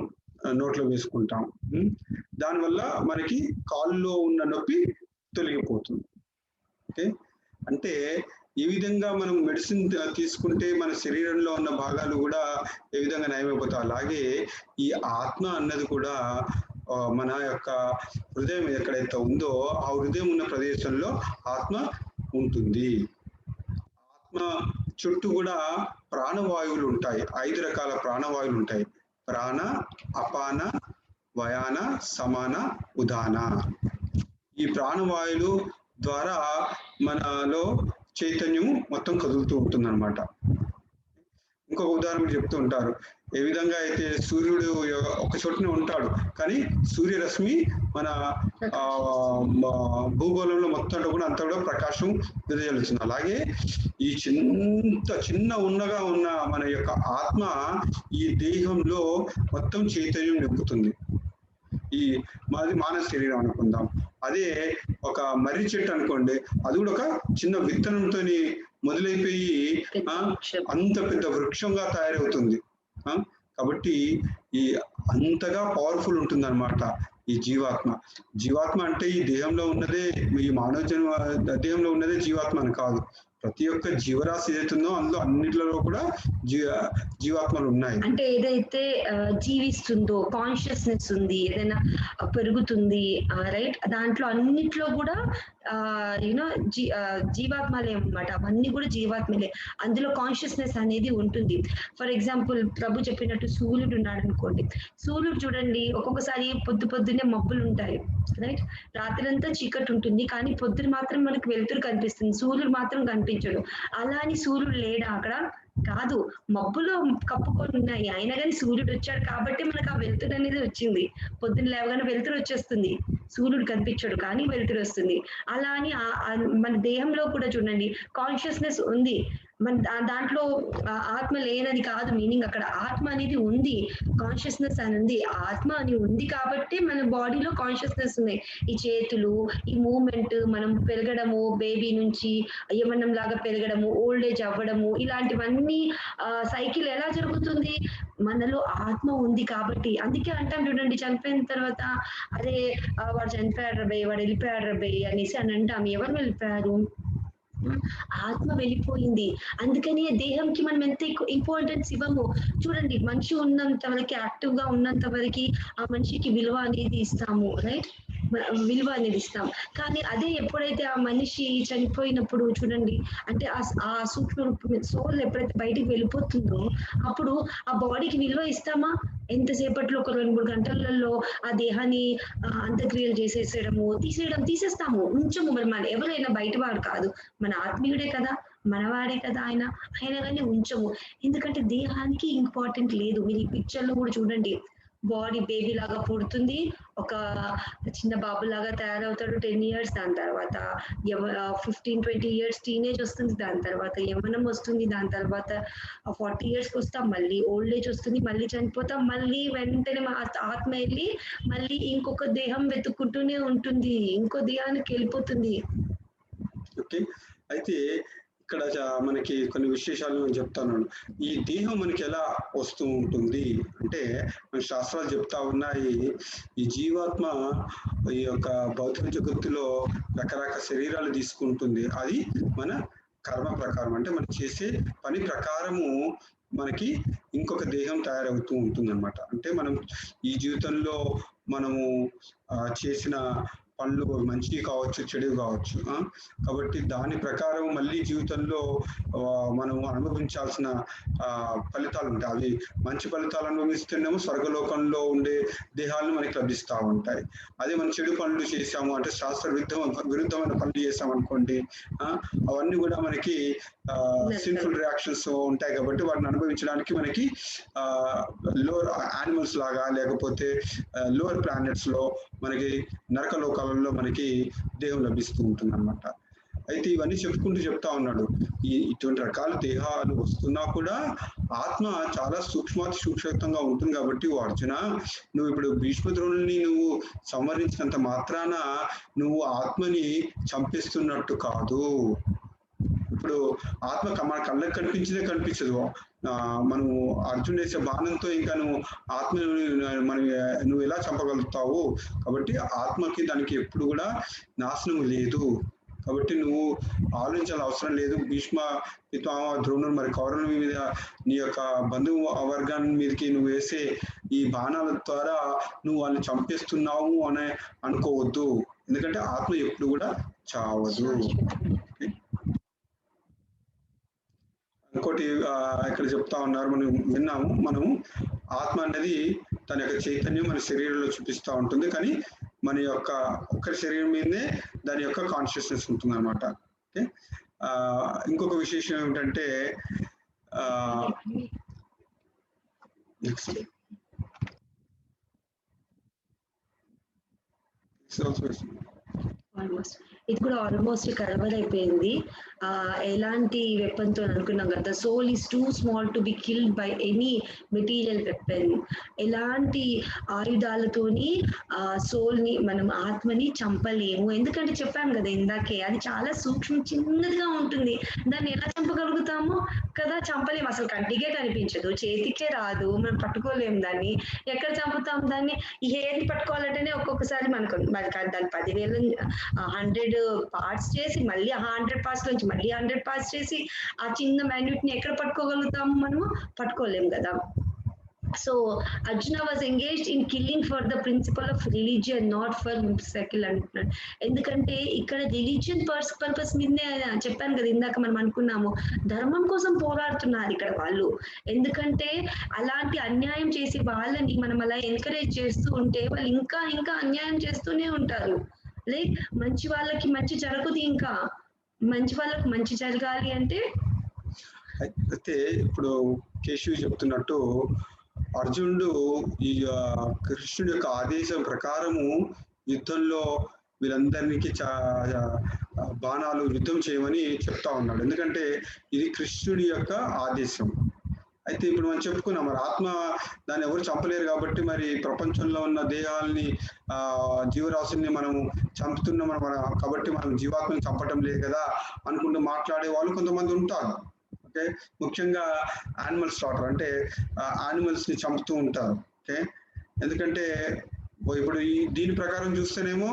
నోట్లో వేసుకుంటాం, దానివల్ల మనకి కాళ్ళలో ఉన్న నొప్పి తొలగిపోతుంది. ఓకే, అంటే ఈ విధంగా మనం మెడిసిన్ తీసుకుంటే మన శరీరంలో ఉన్న భాగాలు కూడా ఏ విధంగా నయమైపోతాయి, అలాగే ఈ ఆత్మ అన్నది కూడా మన యొక్క హృదయం ఎక్కడైతే ఉందో ఆ హృదయం ఉన్న ప్రదేశంలో ఆత్మ ఉంటుంది. ఆత్మ చుట్టూ కూడా ప్రాణవాయువులు ఉంటాయి, 5 రకాల ప్రాణవాయువులు ఉంటాయి, ప్రాణ, అపాన, వయాన, సమాన, ఉదాన. ఈ ప్రాణవాయువులు ద్వారా మనలో చైతన్యం మొత్తం కదులుతూ ఉంటుంది అన్నమాట. ఇంకొక ఉదాహరణ చెప్తూ ఉంటారు, ఏ విధంగా అయితే సూర్యుడు ఒక చోటనే ఉంటాడు కానీ సూర్యరశ్మి మన భూగోళంలో మొత్తం కూడా అంతా కూడా ప్రకాశం వెదజల్లుతుంది. అలాగే ఈ చిన్న ఉన్నగా ఉన్న మన యొక్క ఆత్మ ఈ దేహంలో మొత్తం చైతన్యం నింపుతుంది. ఈ మాది మానవ శరీరం అనుకుందాం, అదే ఒక మర్రి చెట్టు అనుకోండి, అది కూడా ఒక చిన్న విత్తనంతో మొదలైపోయి అంత పెద్ద వృక్షంగా తయారవుతుంది. కాబట్టి ఈ అంతగా పవర్ఫుల్ ఉంటుంది అనమాట ఈ జీవాత్మ. జీవాత్మ అంటే ఈ దేహంలో ఉన్నదే, ఈ మానవ జన్మ దేహంలో ఉన్నదే జీవాత్మ అని కాదు. ప్రతి ఒక్క జీవరాశి ఏదైతుందో అందులో అన్నిటిలో కూడా జీవాత్మలు ఉన్నాయి. అంటే ఏదైతే జీవిస్తుందో, కాన్షియస్నెస్ ఉంది, ఏదైనా పెరుగుతుంది, రైట్, దాంట్లో అన్నిట్లో కూడా యూనో జీవాత్మలే అన్నమాట. అవన్నీ కూడా జీవాత్మలే. అందులో కాన్షియస్నెస్ అనేది ఉంటుంది. ఫర్ ఎగ్జాంపుల్ ప్రభు చెప్పినట్టు సూర్యుడు ఉన్నాడు అనుకోండి. సూర్యుడు చూడండి, ఒక్కొక్కసారి పొద్దున్నే మబ్బులు ఉంటాయి, రైట్, రాత్రంతా చీకటి ఉంటుంది, కానీ పొద్దున మాత్రం మనకు వెలుతురు కనిపిస్తుంది, సూర్యుడు మాత్రం కనిపించడు. అలా అని సూర్యుడు లేడా అక్కడ? కాదు, మబ్బులో కప్పుకొని ఉన్నాయి, అయినా కానీ సూర్యుడు వచ్చాడు కాబట్టి మనకు ఆ వెలుతురు అనేది వచ్చింది. పొద్దున్న లేవగానే వెలుతురు వచ్చేస్తుంది, సూర్యుడు కనిపించడు కానీ వెలుతురు వస్తుంది. అలా అని మన దేహంలో కూడా చూడండి కాన్షియస్నెస్ ఉంది. మన దాంట్లో ఆత్మ లేనది కాదు మీనింగ్. అక్కడ ఆత్మ అనేది ఉంది, కాన్షియస్నెస్ అని ఉంది, ఆత్మ అని ఉంది కాబట్టి మన బాడీలో కాన్షియస్నెస్ ఉన్నాయి. ఈ చేతులు, ఈ మూమెంట్, మనం పెరగడము, బేబీ నుంచి యవ్వనం లాగా పెరగడము, ఓల్డ్ ఏజ్ అవ్వడము, ఇలాంటివన్నీ సైకిల్ ఎలా జరుగుతుంది? మనలో ఆత్మ ఉంది కాబట్టి. అందుకే అంటాం చూడండి, చనిపోయిన తర్వాత అదే వాడు చనిపోయాడు రబ్బే, వాడు వెళ్ళిపోయాడు రబ్బే అనేసి అని అంటాం. ఎవరు వెళ్ళిపోయారు? ఆత్మ వెళ్ళిపోయింది. అందుకని దేహంకి మనం ఎంత ఇంపార్టెన్స్ ఇవ్వము. చూడండి, మనిషి ఉన్నంత వరకు, యాక్టివ్ గా ఉన్నంత వరకు ఆ మనిషికి విలువ అనేది ఇస్తాము, రైట్, విలువ అనేది ఇస్తాం. కానీ అదే ఎప్పుడైతే ఆ మనిషి చనిపోయినప్పుడు చూడండి, అంటే ఆ సూక్ష్మ సోల్ ఎప్పుడైతే బయటికి వెళ్ళిపోతుందో అప్పుడు ఆ బాడీకి విలువ ఇస్తామా? ఎంతసేపట్లో, ఒక 2-3 గంటలలో ఆ దేహాన్ని అంత్యక్రియలు తీసేస్తాము, ఉంచము. మరి మన ఎవరైనా బయటవాడు కాదు, మన ఆత్మీయుడే కదా, మనవాడే కదా ఆయన, అయినా కానీ ఉంచము. ఎందుకంటే దేహానికి ఇంపార్టెంట్ లేదు. మీరు ఈ పిక్చర్ లో కూడా చూడండి, బాడీ బేబీ లాగా పుడుతుంది, ఒక చిన్న బాబు లాగా తయారవుతాడు 10 years, దాని తర్వాత 15-20 years టీనేజ్ వస్తుంది, దాని తర్వాత యవ్వనం వస్తుంది, దాని తర్వాత 40 years వస్తాం, మళ్ళీ ఓల్డ్ ఏజ్ వస్తుంది, మళ్ళీ చనిపోతాం, మళ్ళీ వెంటనే ఆత్మ వెళ్ళి మళ్ళీ ఇంకొక దేహం వెతుక్కుంటూనే ఉంటుంది, ఇంకో దేహానికి వెళ్ళిపోతుంది. ఓకే, అయితే ఇక్కడ మనకి కొన్ని విశేషాలు నేను చెప్తాను. ఈ దేహం మనకి ఎలా వస్తూ ఉంటుంది అంటే, మన శాస్త్రాలు చెప్తా ఉన్నాయి, ఈ జీవాత్మ ఈ యొక్క భౌతిక జగత్తులో రకరకాల శరీరాలు తీసుకుంటుంది. అది మన కర్మ ప్రకారం, అంటే మనం చేసే పని ప్రకారము మనకి ఇంకొక దేహం తయారవుతూ ఉంటుంది అనమాట. అంటే మనం ఈ జీవితంలో మనము చేసిన పనులు మంచివి కావచ్చు, చెడు కావచ్చు. కాబట్టి దాని ప్రకారం మళ్ళీ జీవితంలో మనం అనుభవించాల్సిన ఫలితాలు ఉంటాయి. అవి మంచి ఫలితాలు అనుభవిస్తేనేమో స్వర్గలోకంలో ఉండే దేహాలను మనకి లభిస్తూ ఉంటాయి. అదే మనం చెడు పనులు చేసాము అంటే, శాస్త్ర విరుద్ధమైన పనులు చేసాం అనుకోండి, అవన్నీ కూడా మనకి సిన్ఫుల్ రియాక్షన్స్ ఉంటాయి. కాబట్టి వాటిని అనుభవించడానికి మనకి లోవర్ యానిమల్స్ లాగా, లేకపోతే లోవర్ ప్లానెట్స్ లో మనకి నరకలోకాలలో మనకి దేహం లభిస్తూ ఉంటుంది అన్నమాట. అయితే ఇవన్నీ చెప్తా ఉన్నాడు. ఇటువంటి రకాల దేహాలు వస్తున్నా కూడా ఆత్మ చాలా సూక్ష్మంగా ఉంటుంది. కాబట్టి ఓ అర్జున, నువ్వు ఇప్పుడు భీష్మద్రోణుల్ని నువ్వు సంహరించినంత మాత్రాన నువ్వు ఆత్మని చంపేస్తున్నట్టు కాదు. ఇప్పుడు ఆత్మ మన కళ్ళకి కనిపించదు. మనము అర్జునుడు వేసే బాణంతో ఇంకా నువ్వు ఆత్మను నువ్వు ఎలా చంపగలుగుతావు? కాబట్టి ఆత్మకి దానికి ఎప్పుడు కూడా నాశనం లేదు. కాబట్టి నువ్వు ఆలోచించాల్సిన అవసరం లేదు. భీష్మ, పితామహ, ద్రోణుడు, మరి కౌరవుల మీద, నీ యొక్క బంధువు వర్గాన్ని మీదకి నువ్వు వేసే ఈ బాణాల ద్వారా నువ్వు వాళ్ళని చంపేస్తున్నావు అని అనుకోవద్దు. ఎందుకంటే ఆత్మ ఎప్పుడు కూడా చావదు. ఇంకోటి ఇక్కడ చెప్తా ఉన్నారు, మనం విన్నాము, మనము ఆత్మ అనేది తన యొక్క చైతన్యం మన శరీరంలో చూపిస్తూ ఉంటుంది, కానీ మన యొక్క ఒక్కరి శరీరం మీదే దాని యొక్క కాన్షియస్నెస్ ఉంటుంది అనమాట. ఓకే, ఇంకొక విశేషం ఏమిటంటే ఇది కూడా ఆల్మోస్ట్ కవర్ అయిపోయింది. ఎలాంటి వెపన్ తో అనుకున్నాం కదా, soul is too small to be killed by any material weapon. ఎలాంటి ఆయుధాలతోని సోల్ ని మనం ఆత్మని చంపలేము. ఎందుకంటే చెప్పాను కదా ఇందాకే, అది చాలా సూక్ష్మ చిన్నదిగా ఉంటుంది. దాన్ని ఎలా చంపగలుగుతాము కదా, చంపలేము. అసలు కంటికే కనిపించదు, చేతికే రాదు, మనం పట్టుకోలేము దాన్ని. ఎక్కడ చంపుతాం దాన్ని? ఈ హెయిర్ ని పట్టుకోవాలంటేనే ఒక్కొక్కసారి మనకు దాన్ని 10,000 100 పార్ట్స్ చేసి మళ్ళీ 100 పార్ట్స్ నుంచి మళ్ళీ 100 పార్ట్స్ చేసి ఆ చిన్న మైన్యూట్ ని ఎక్కడ పట్టుకోగలుగుతాము? మనము పట్టుకోలేము కదా. So Arjuna was engaged in killing for the principle of religion, not for secular అంటున్నాడు. ఎందుకంటే ఇక్కడ రిలీజియన్ పర్పస్ మీదనే చెప్పాను కదా ఇందాక, మనం అనుకున్నాము ధర్మం కోసం పోరాడుతున్నారు ఇక్కడ వాళ్ళు. ఎందుకంటే అలాంటి అన్యాయం చేసి వాళ్ళని మనం అలా ఎంకరేజ్ చేస్తూ ఉంటే వాళ్ళు ఇంకా ఇంకా అన్యాయం చేస్తూనే ఉంటారు. లైక్ మంచి వాళ్ళకి మంచి జరగదు, ఇంకా మంచి వాళ్ళకి మంచి జరగాలి అంటే. అయితే ఇప్పుడు కేశవి చెప్తున్నట్టు అర్జునుడు ఈ కృష్ణుడి యొక్క ఆదేశం ప్రకారము యుద్ధంలో వీళ్ళందరికీ బాణాలు యుద్ధం చేయమని చెప్తా ఉన్నాడు. ఎందుకంటే ఇది కృష్ణుడి యొక్క ఆదేశం. అయితే ఇప్పుడు మనం చెప్పుకున్నాం, మరి ఆత్మ దాన్ని ఎవరు చంపలేరు కాబట్టి మరి ప్రపంచంలో ఉన్న దేహాలని జీవరాశుల్ని మనం చంపుతున్నాం కాబట్టి మనం జీవాత్మని చంపటం లేదు కదా అనుకుంటూ మాట్లాడే వాళ్ళు కొంతమంది ఉంటారు. ఓకే, ముఖ్యంగా యానిమల్ స్లాటర్ అంటే యానిమల్స్ ని చంపుతూ ఉంటారు. ఓకే, ఎందుకంటే ఇప్పుడు దీని ప్రకారం చూస్తేనేమో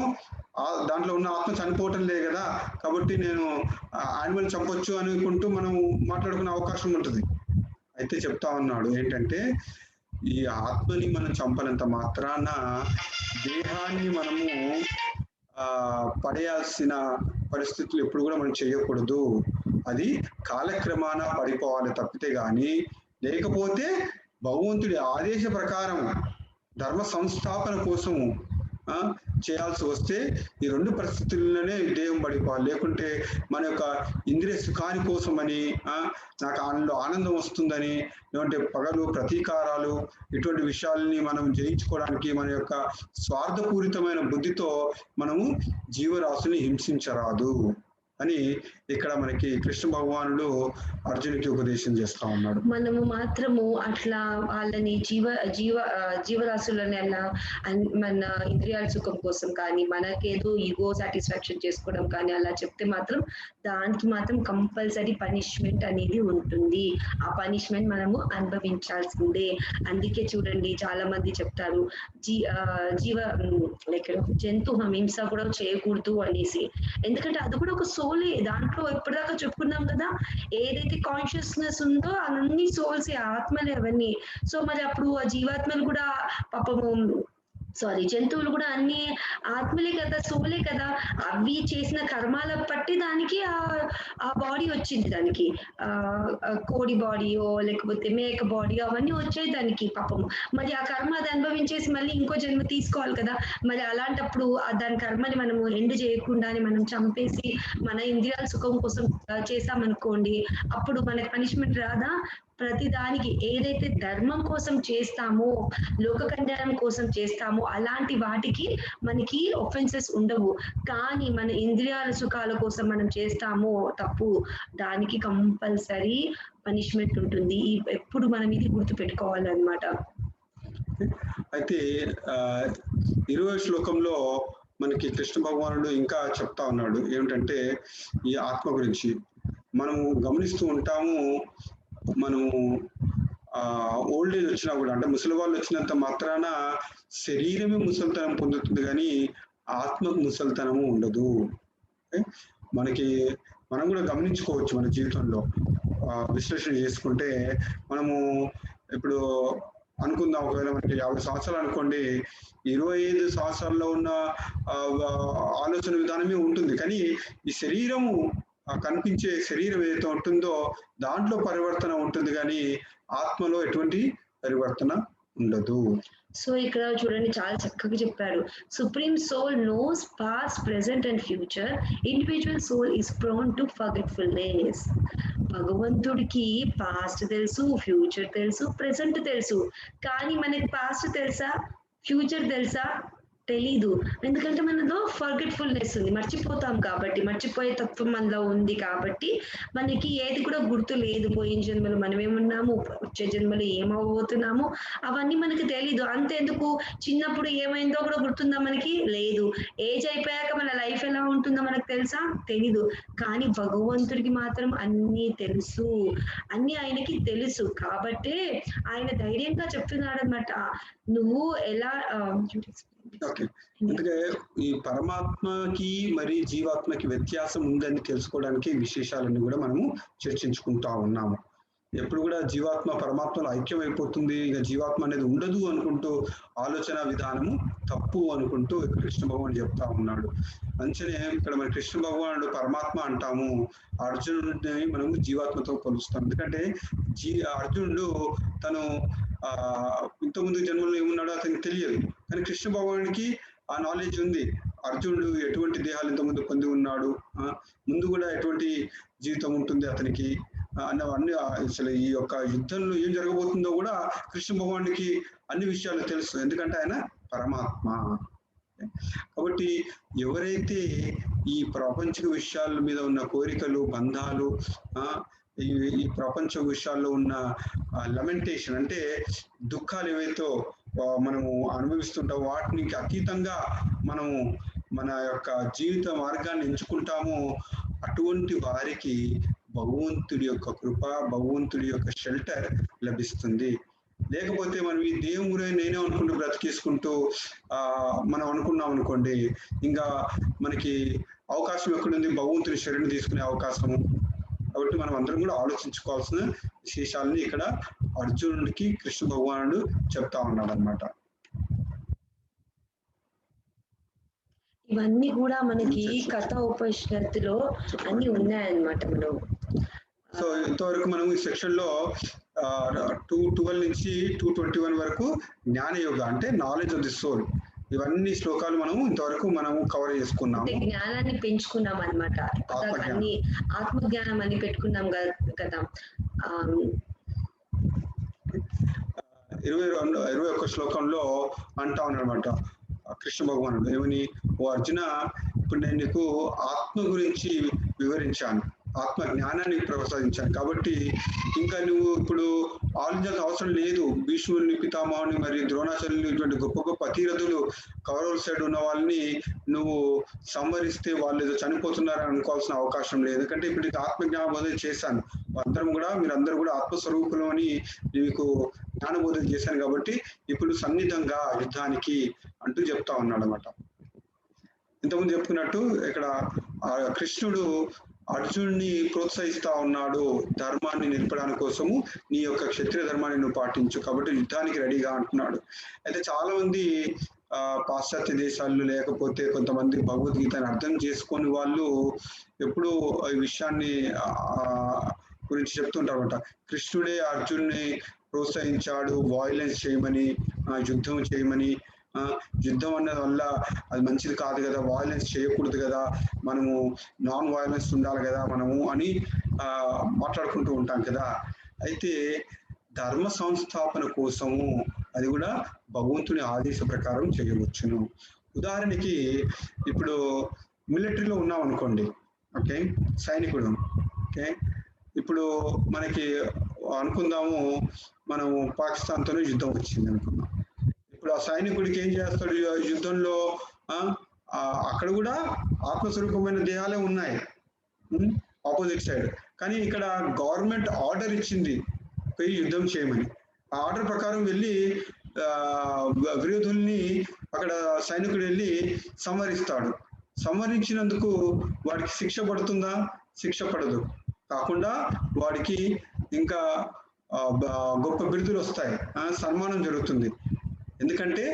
దాంట్లో ఉన్న ఆత్మ చనిపోవటం లేదు కదా, కాబట్టి నేను యానిమల్ చంపొచ్చు అనుకుంటూ మనం మాట్లాడుకునే అవకాశం ఉంటుంది. అయితే చెప్తా ఉన్నాడు ఏంటంటే, ఈ ఆత్మని మనం చంపనంత మాత్రాన దేహాన్ని మనము పడేయాల్సిన పరిస్థితులు ఎప్పుడు కూడా మనం చేయకూడదు. అది కాలక్రమాన పడిపోవాలి తప్పితే గాని, లేకపోతే భగవంతుడి ఆదేశ ప్రకారం ధర్మ సంస్థాపన కోసము చేయాల్సి వస్తే ఈ రెండు పరిస్థితుల్లోనే దేహం పడిపోవాలి. లేకుంటే మన యొక్క ఇంద్రియ సుఖాని కోసమని, నాకు అందులో ఆనందం వస్తుందని, లేదంటే పగలు ప్రతీకారాలు ఇటువంటి విషయాలని మనం జయించుకోవడానికి మన యొక్క స్వార్థపూరితమైన బుద్ధితో మనము జీవరాశుని హింసించరాదు అని ఇక్కడ మనకి కృష్ణ భగవానుడు అర్జునుడికి ఉపదేశం చేస్తా ఉన్నాడు. మనము మాత్రము అట్లా వాళ్ళని జీవరాశులని అలా మన ఇంద్రియాల సుఖం కోసం కానీ, మనకేదో ఈగో సాటిస్ఫాక్షన్ చేసుకోవడం కానీ అలా చెప్తే మాత్రం దానికి మాత్రం కంపల్సరీ పనిష్మెంట్ అనేది ఉంటుంది. ఆ పనిష్మెంట్ మనము అనుభవించాల్సిందే. అందుకే చూడండి చాలా మంది చెప్తారు జంతు హింస కూడా చేయకూడదు అనేసి. ఎందుకంటే అది కూడా ఒక సోలే. దాంట్లో ఇప్పటిదాకా చెప్పుకున్నాం కదా, ఏదైతే కాన్షియస్నెస్ ఉందో అన్ని సోల్స్, ఆత్మలే అవన్నీ. సో మరి అప్పుడు ఆ జీవాత్మలు కూడా పాపము జంతువులు కూడా అన్ని ఆత్మలే కదా, సోలే కదా. అవి చేసిన కర్మాల బట్టి దానికి ఆ బాడీ వచ్చింది. దానికి కోడి బాడీయో లేకపోతే మేక బాడీయో అవన్నీ వచ్చాయి దానికి పాపము. మరి ఆ కర్మ అది అనుభవించేసి మళ్ళీ ఇంకో జన్మ తీసుకోవాలి కదా. మరి అలాంటప్పుడు దాని కర్మని మనము ఎండ్ చేయకుండానే మనం చంపేసి మన ఇంద్రియాల సుఖం కోసం చేసామనుకోండి, అప్పుడు మనకి పనిష్మెంట్ రాదా? ప్రతి దానికి ఏదైతే ధర్మం కోసం చేస్తామో, లోక కళ్యాణం కోసం చేస్తామో అలాంటి వాటికి మనకి ఒఫెన్సెస్ ఉండవు. కానీ మన ఇంద్రియాల సుఖాల కోసం మనం చేస్తామో తప్పు, దానికి కంపల్సరీ పనిష్మెంట్ ఉంటుంది. ఎప్పుడు మనం ఇది గుర్తు పెట్టుకోవాలన్నమాట. అయితే 20వ శ్లోకంలో మనకి కృష్ణ భగవానుడు ఇంకా చెప్తా ఉన్నాడు ఏమిటంటే, ఈ ఆత్మ గురించి మనము గమనిస్తూ ఉంటాము. మనము ఓల్డ్ ఏజ్ వచ్చినా కూడా, అంటే ముసలి వాళ్ళు వచ్చినంత మాత్రాన శరీరమే ముసలితనం పొందుతుంది కానీ ఆత్మకు ముసలితనము ఉండదు. మనం కూడా గమనించుకోవచ్చు మన జీవితంలో విశ్లేషణ చేసుకుంటే. మనము ఇప్పుడు అనుకుందాం, ఒకవేళ మనకి 50 సంవత్సరాలు అనుకోండి, 25 సంవత్సరాల్లో ఉన్న ఆలోచన విధానమే ఉంటుంది. కానీ ఈ శరీరము కనిపించే శరీరం ఏదైతే ఉంటుందో దాంట్లో పరివర్తన ఉంటుంది కానీ ఆత్మలో ఎటువంటి పరివర్తన ఉండదు. సో ఇక్కడ చూడండి చాలా చక్కగా చెప్పారు. Supreme soul knows past, present and future. Individual soul is prone to forgetfulness. భగవంతుడికి పాస్ట్ తెలుసు, ఫ్యూచర్ తెలుసు, ప్రెసెంట్ తెలుసు. కానీ మనకి పాస్ట్ తెలుసా, ఫ్యూచర్ తెలుసా? తెలీదు. ఎందుకంటే మనలో ఫర్గెట్‌ఫుల్‌నెస్ ఉంది. మర్చిపోతాం కాబట్టి, మర్చిపోయే తత్వం మనలో ఉంది కాబట్టి, మనకి ఏది కూడా గుర్తు లేదు. పోయిన జన్మలో మనమేమున్నాము, వచ్చే జన్మలో ఏమవ్వబోతున్నాము, అవన్నీ మనకు తెలీదు. అంతెందుకు చిన్నప్పుడు ఏమైందో కూడా గుర్తుందా మనకి? లేదు. ఏజ్ అయిపోయాక మన లైఫ్ ఎలా ఉంటుందో మనకు తెలుసా? తెలీదు. కానీ భగవంతుడికి మాత్రం అన్నీ తెలుసు. అన్నీ ఆయనకి తెలుసు. కాబట్టే ఆయన ధైర్యంగా చెప్తున్నాడన్నమాట. నువ్వు ఎలా ఓకే. అందుకే ఈ పరమాత్మకి మరి జీవాత్మకి వ్యత్యాసం ఉందని తెలుసుకోవడానికి విశేషాలన్నీ కూడా మనము చర్చించుకుంటా ఉన్నాము. ఎప్పుడు కూడా జీవాత్మ పరమాత్మలో ఐక్యం అయిపోతుంది, ఇక జీవాత్మ అనేది ఉండదు అనుకుంటూ ఆలోచన విధానము తప్పు అనుకుంటూ కృష్ణ భగవానుడు చెప్తా ఉన్నాడు. మంచినే ఇక్కడ మన కృష్ణ భగవానుడు పరమాత్మ అంటాము, అర్జునుడిని మనము జీవాత్మతో పోలుస్తాం. ఎందుకంటే అర్జునుడు తను ఇంతకుముందు జన్మలో ఏమున్నాడో అతనికి తెలియదు, కానీ కృష్ణ భగవానుడికి ఆ నాలెడ్జ్ ఉంది. అర్జునుడు ఎటువంటి దేహాలు ఇంతకుముందు పొంది ఉన్నాడు, ముందు కూడా ఎటువంటి జీవితం ఉంటుంది అతనికి అన్నవన్నీ, అసలు ఈ యొక్క యుద్ధంలో ఏం జరగబోతుందో కూడా కృష్ణ భగవానుడికి అన్ని విషయాలు తెలుసు, ఎందుకంటే ఆయన పరమాత్మ. కాబట్టి ఎవరైతే ఈ ప్రపంచ విషయాల మీద ఉన్న కోరికలు, బంధాలు, ఈ ప్రపంచ విషయాల్లో ఉన్న లమెంటేషన్ అంటే దుఃఖాలు ఏవైతే మనము అనుభవిస్తుంటాం, వాటికి అతీతంగా మనము మన యొక్క జీవిత మార్గాన్ని ఎంచుకుంటామో అటువంటి వారికి భగవంతుడి యొక్క కృప, భగవంతుడి యొక్క షెల్టర్ లభిస్తుంది. లేకపోతే మనం ఈ దేవుడే నేనే అనుకుంటూ బ్రతికేసుకుంటూ మనం అనుకున్నాం అనుకోండి, ఇంకా మనకి అవకాశం ఎక్కడుంది భగవంతుడి శరణు తీసుకునే అవకాశము. కాబట్టి మనం అందరం కూడా ఆలోచించుకోవాల్సిన విశేషాలని ఇక్కడ అర్జునుడికి కృష్ణ భగవానుడు చెప్తా ఉన్నాడు అన్నమాట. ఇవన్నీ కూడా మనకి కథ ఉపనిషత్తులో అన్ని ఉన్నాయన్నమాట. మనం సో ఇంతవరకు మనం ఈ సెక్షన్ లో 212 నుంచి 221 వరకు జ్ఞాన యోగ అంటే నాలెడ్జ్ ఆఫ్ ది సోల్, ఇవన్నీ శ్లోకాలు మనం ఇంతవరకు మనము కవర్ చేసుకున్నాము. జ్ఞానాన్ని పెంచుకున్నాం అనమాట. అన్ని ఆత్మజ్ఞానం అని పెట్టుకున్నాం కదా. 21 శ్లోకంలో అంటా ఉన్నాడనమాట కృష్ణ భగవానుడు ఏమని, ఓ అర్జున, ఇప్పుడు నేను నీకు ఆత్మ గురించి వివరించాను, ఆత్మ జ్ఞానాన్ని ప్రసాదించాను, కాబట్టి ఇంకా నువ్వు ఇప్పుడు ఆలోచించాల్సిన అవసరం లేదు. భీష్ముని, పితామహుని, మరియు ద్రోణాచార్యులు, ఇటువంటి గొప్ప గొప్ప అతిరథులు కౌరవుల సైడ్ ఉన్న వాళ్ళని నువ్వు సంహరిస్తే వాళ్ళు ఏదో చనిపోతున్నారని అనుకోవాల్సిన అవకాశం లేదు. ఎందుకంటే ఇప్పుడు నీకు ఆత్మజ్ఞాన బోధన చేశాను, మీరందరూ కూడా ఆత్మస్వరూపులు అని మీకు జ్ఞానబోధన చేశాను, కాబట్టి ఇప్పుడు సన్నిధంగా యుద్ధానికి అంటూ చెప్తా ఉన్నాడు అనమాట. ఇంతకుముందు చెప్పుకున్నట్టు ఇక్కడ కృష్ణుడు అర్జునుడిని ప్రోత్సహిస్తా ఉన్నాడు, ధర్మాన్ని నిలపడానికి కోసము నీ యొక్క క్షత్రియ ధర్మాన్ని నువ్వు పాటించు, కాబట్టి యుద్ధానికి రెడీగా అంటున్నాడు. అయితే చాలా మంది పాశ్చాత్య దేశాల్లో లేకపోతే కొంతమంది భగవద్గీతని అర్థం చేసుకొని వాళ్ళు ఎప్పుడూ ఈ విషయాన్ని గురించి చెప్తుంటారన్నమాట. కృష్ణుడే అర్జునుడిని ప్రోత్సహించాడు వాయిలెన్స్ చేయమని, యుద్ధం చేయమని, యుద్ధం అన్నది వల్ల అది మంచిది కాదు కదా, వాయిలెన్స్ చేయకూడదు కదా, మనము నాన్ వాయిలెన్స్ ఉండాలి కదా మనము అని మాట్లాడుకుంటూ ఉంటాం కదా. అయితే ధర్మ సంస్థాపన కోసము అది కూడా భగవంతుని ఆదేశ ప్రకారం చేయవచ్చును. ఉదాహరణకి ఇప్పుడు మిలిటరీలో ఉన్నాం అనుకోండి, ఓకే, సైనికుడు, ఓకే, ఇప్పుడు మనకి అనుకుందాము మనము పాకిస్తాన్తోనే యుద్ధం వచ్చింది అనుకుందాం. ఇప్పుడు ఆ సైనికుడికి ఏం చేస్తాడు యుద్ధంలో, అక్కడ కూడా ఆత్మస్వరూపమైన దేహాలే ఉన్నాయి ఆపోజిట్ సైడ్, కానీ ఇక్కడ గవర్నమెంట్ ఆర్డర్ ఇచ్చింది పోయి యుద్ధం చేయమని. ఆ ఆర్డర్ ప్రకారం వెళ్ళి విరోధుల్ని అక్కడ సైనికుడు వెళ్ళి సంహరిస్తాడు. సంహరించినందుకు వాడికి శిక్ష పడుతుందా? శిక్ష పడదు. కాకుండా వాడికి ఇంకా గొప్ప బిరుదులు వస్తాయి, సన్మానం జరుగుతుంది. ఎందుకంటే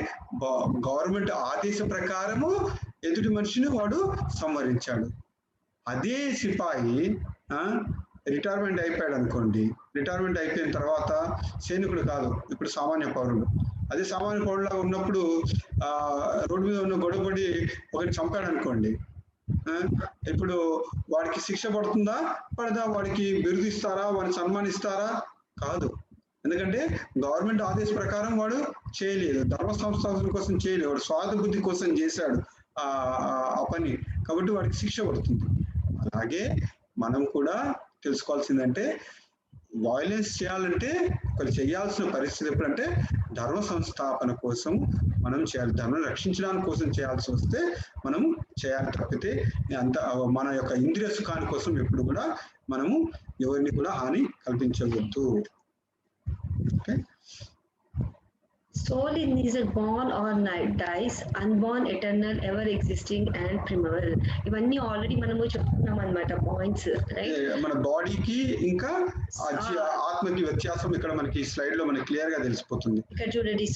గవర్నమెంట్ ఆదేశ ప్రకారము ఎదుటి మనిషిని వాడు సంహరించాడు. అదే సిపాయి రిటైర్మెంట్ అయిపోయాడు అనుకోండి, రిటైర్మెంట్ అయిపోయిన తర్వాత సైనికుడు కాదు, ఇప్పుడు సామాన్య పౌరుడు. అదే సామాన్య పౌరుడులా ఉన్నప్పుడు రోడ్డు మీద ఉన్న గొడవపడి ఒకటి చంపాడు అనుకోండి, ఇప్పుడు వాడికి శిక్ష పడుతుందా పడదా? వాడికి బిరుదు ఇస్తారా? వాడిని సన్మానిస్తారా? కాదు. ఎందుకంటే గవర్నమెంట్ ఆదేశ ప్రకారం వాడు చేయలేదు, ధర్మ సంస్థాపన కోసం చేయలేదు, వాడు స్వార్థ బుద్ధి కోసం చేశాడు ఆ పని, కాబట్టి వాడికి శిక్ష పడుతుంది. అలాగే మనం కూడా తెలుసుకోవాల్సిందంటే వైలెన్స్ చేయాలంటే ఒకరు చేయాల్సిన పరిస్థితి ఎప్పుడంటే ధర్మ సంస్థాపన కోసం మనం చేయాలి, ధర్మం రక్షించడానికి కోసం చేయాల్సి వస్తే మనం చేయాలి తప్పితే అంత మన యొక్క ఇంద్రియ సుఖాని కోసం ఎప్పుడు కూడా మనము ఎవరిని కూడా హాని కల్పించవద్దు. Okay. Soul is neither born or dies, unborn, eternal, ever existing and primeval. ఇవన్నీ ఆల్రెడీ మనము చెప్పుకున్నాం అన్నమాట పాయింట్స్, రైట్? మన బాడీకి ఇంకా ఆత్మకి వ్యత్యాసం ఇక్కడ మనకి స్లైడ్ లో మనకి క్లియర్ గా తెలిసిపోతుంది. ఇక్కడ చూడండి,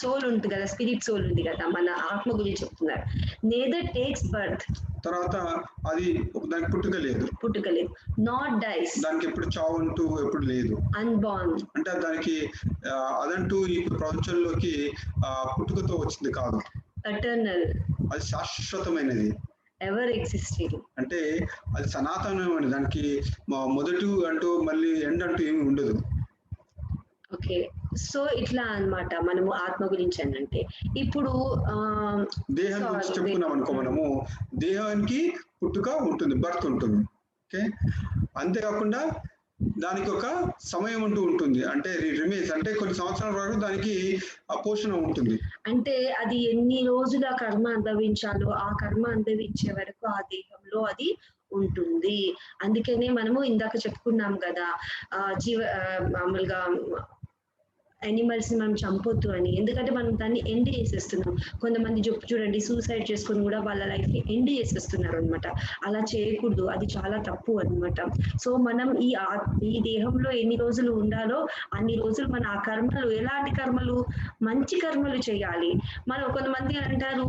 సోల్ ఉంది కదా, స్పిరిట్ సోల్ ఉంది కదా, మన ఆత్మ గురించి చెప్తున్నారు. నేదర్ టేక్స్ బర్త్, తర్వాత అది దానికి పుట్టుక లేదు, నాట్ డైస్, దానికి ఎప్పుడు చావు అంటూ ఎప్పుడు లేదు, అన్బార్న్ అంటే దానికి అదంటూ ఈ ప్రపంచంలోకి పుట్టుకతో వచ్చింది కాదు, ఎటర్నల్, అది శాశ్వతమైనది, ఎవర్ ఎగ్జిస్టింగ్ అంటే అది సనాతనమైనది, దానికి మొదటి అంటూ మళ్ళీ ఎండ్ అంటూ ఏమి ఉండదు. ఓకే, సో ఇట్లా అన్నమాట మనము ఆత్మ గురించి అంటే. ఇప్పుడు దేహం గురించి చెప్పుకున్నాం అనుకో, మనము దేహానికి పుట్టుక ఉంటుంది, బర్త్ ఉంటుంది. ఓకే, అంతేకాకుండా దానికి ఒక సమయం అంటూ ఉంటుంది, అంటే రిమేజ్, అంటే కొన్ని సంవత్సరాల వరకు దానికి పోషణ ఉంటుంది. అంటే అది ఎన్ని రోజుల కర్మ అనుభవించాలో ఆ కర్మ అనుభవించే వరకు ఆ దేహంలో అది ఉంటుంది. అందుకనే మనము ఇందాక చెప్పుకున్నాం కదా, మామూలుగా యానిమల్స్ ని మనం చంపొద్దు అని, ఎందుకంటే మనం దాన్ని ఎండ్ చేసేస్తున్నాం. కొంతమంది చూడండి సూసైడ్ చేసుకుని కూడా వాళ్ళ లైఫ్ ని ఎండ్ చేసేస్తున్నారు అనమాట. అలా చేయకూడదు, అది చాలా తప్పు అనమాట. సో మనం ఈ దేహంలో ఎన్ని రోజులు ఉండాలో అన్ని రోజులు మన ఆ కర్మలు, ఎలాంటి కర్మలు, మంచి కర్మలు చేయాలి. మనం కొంతమంది అంటారు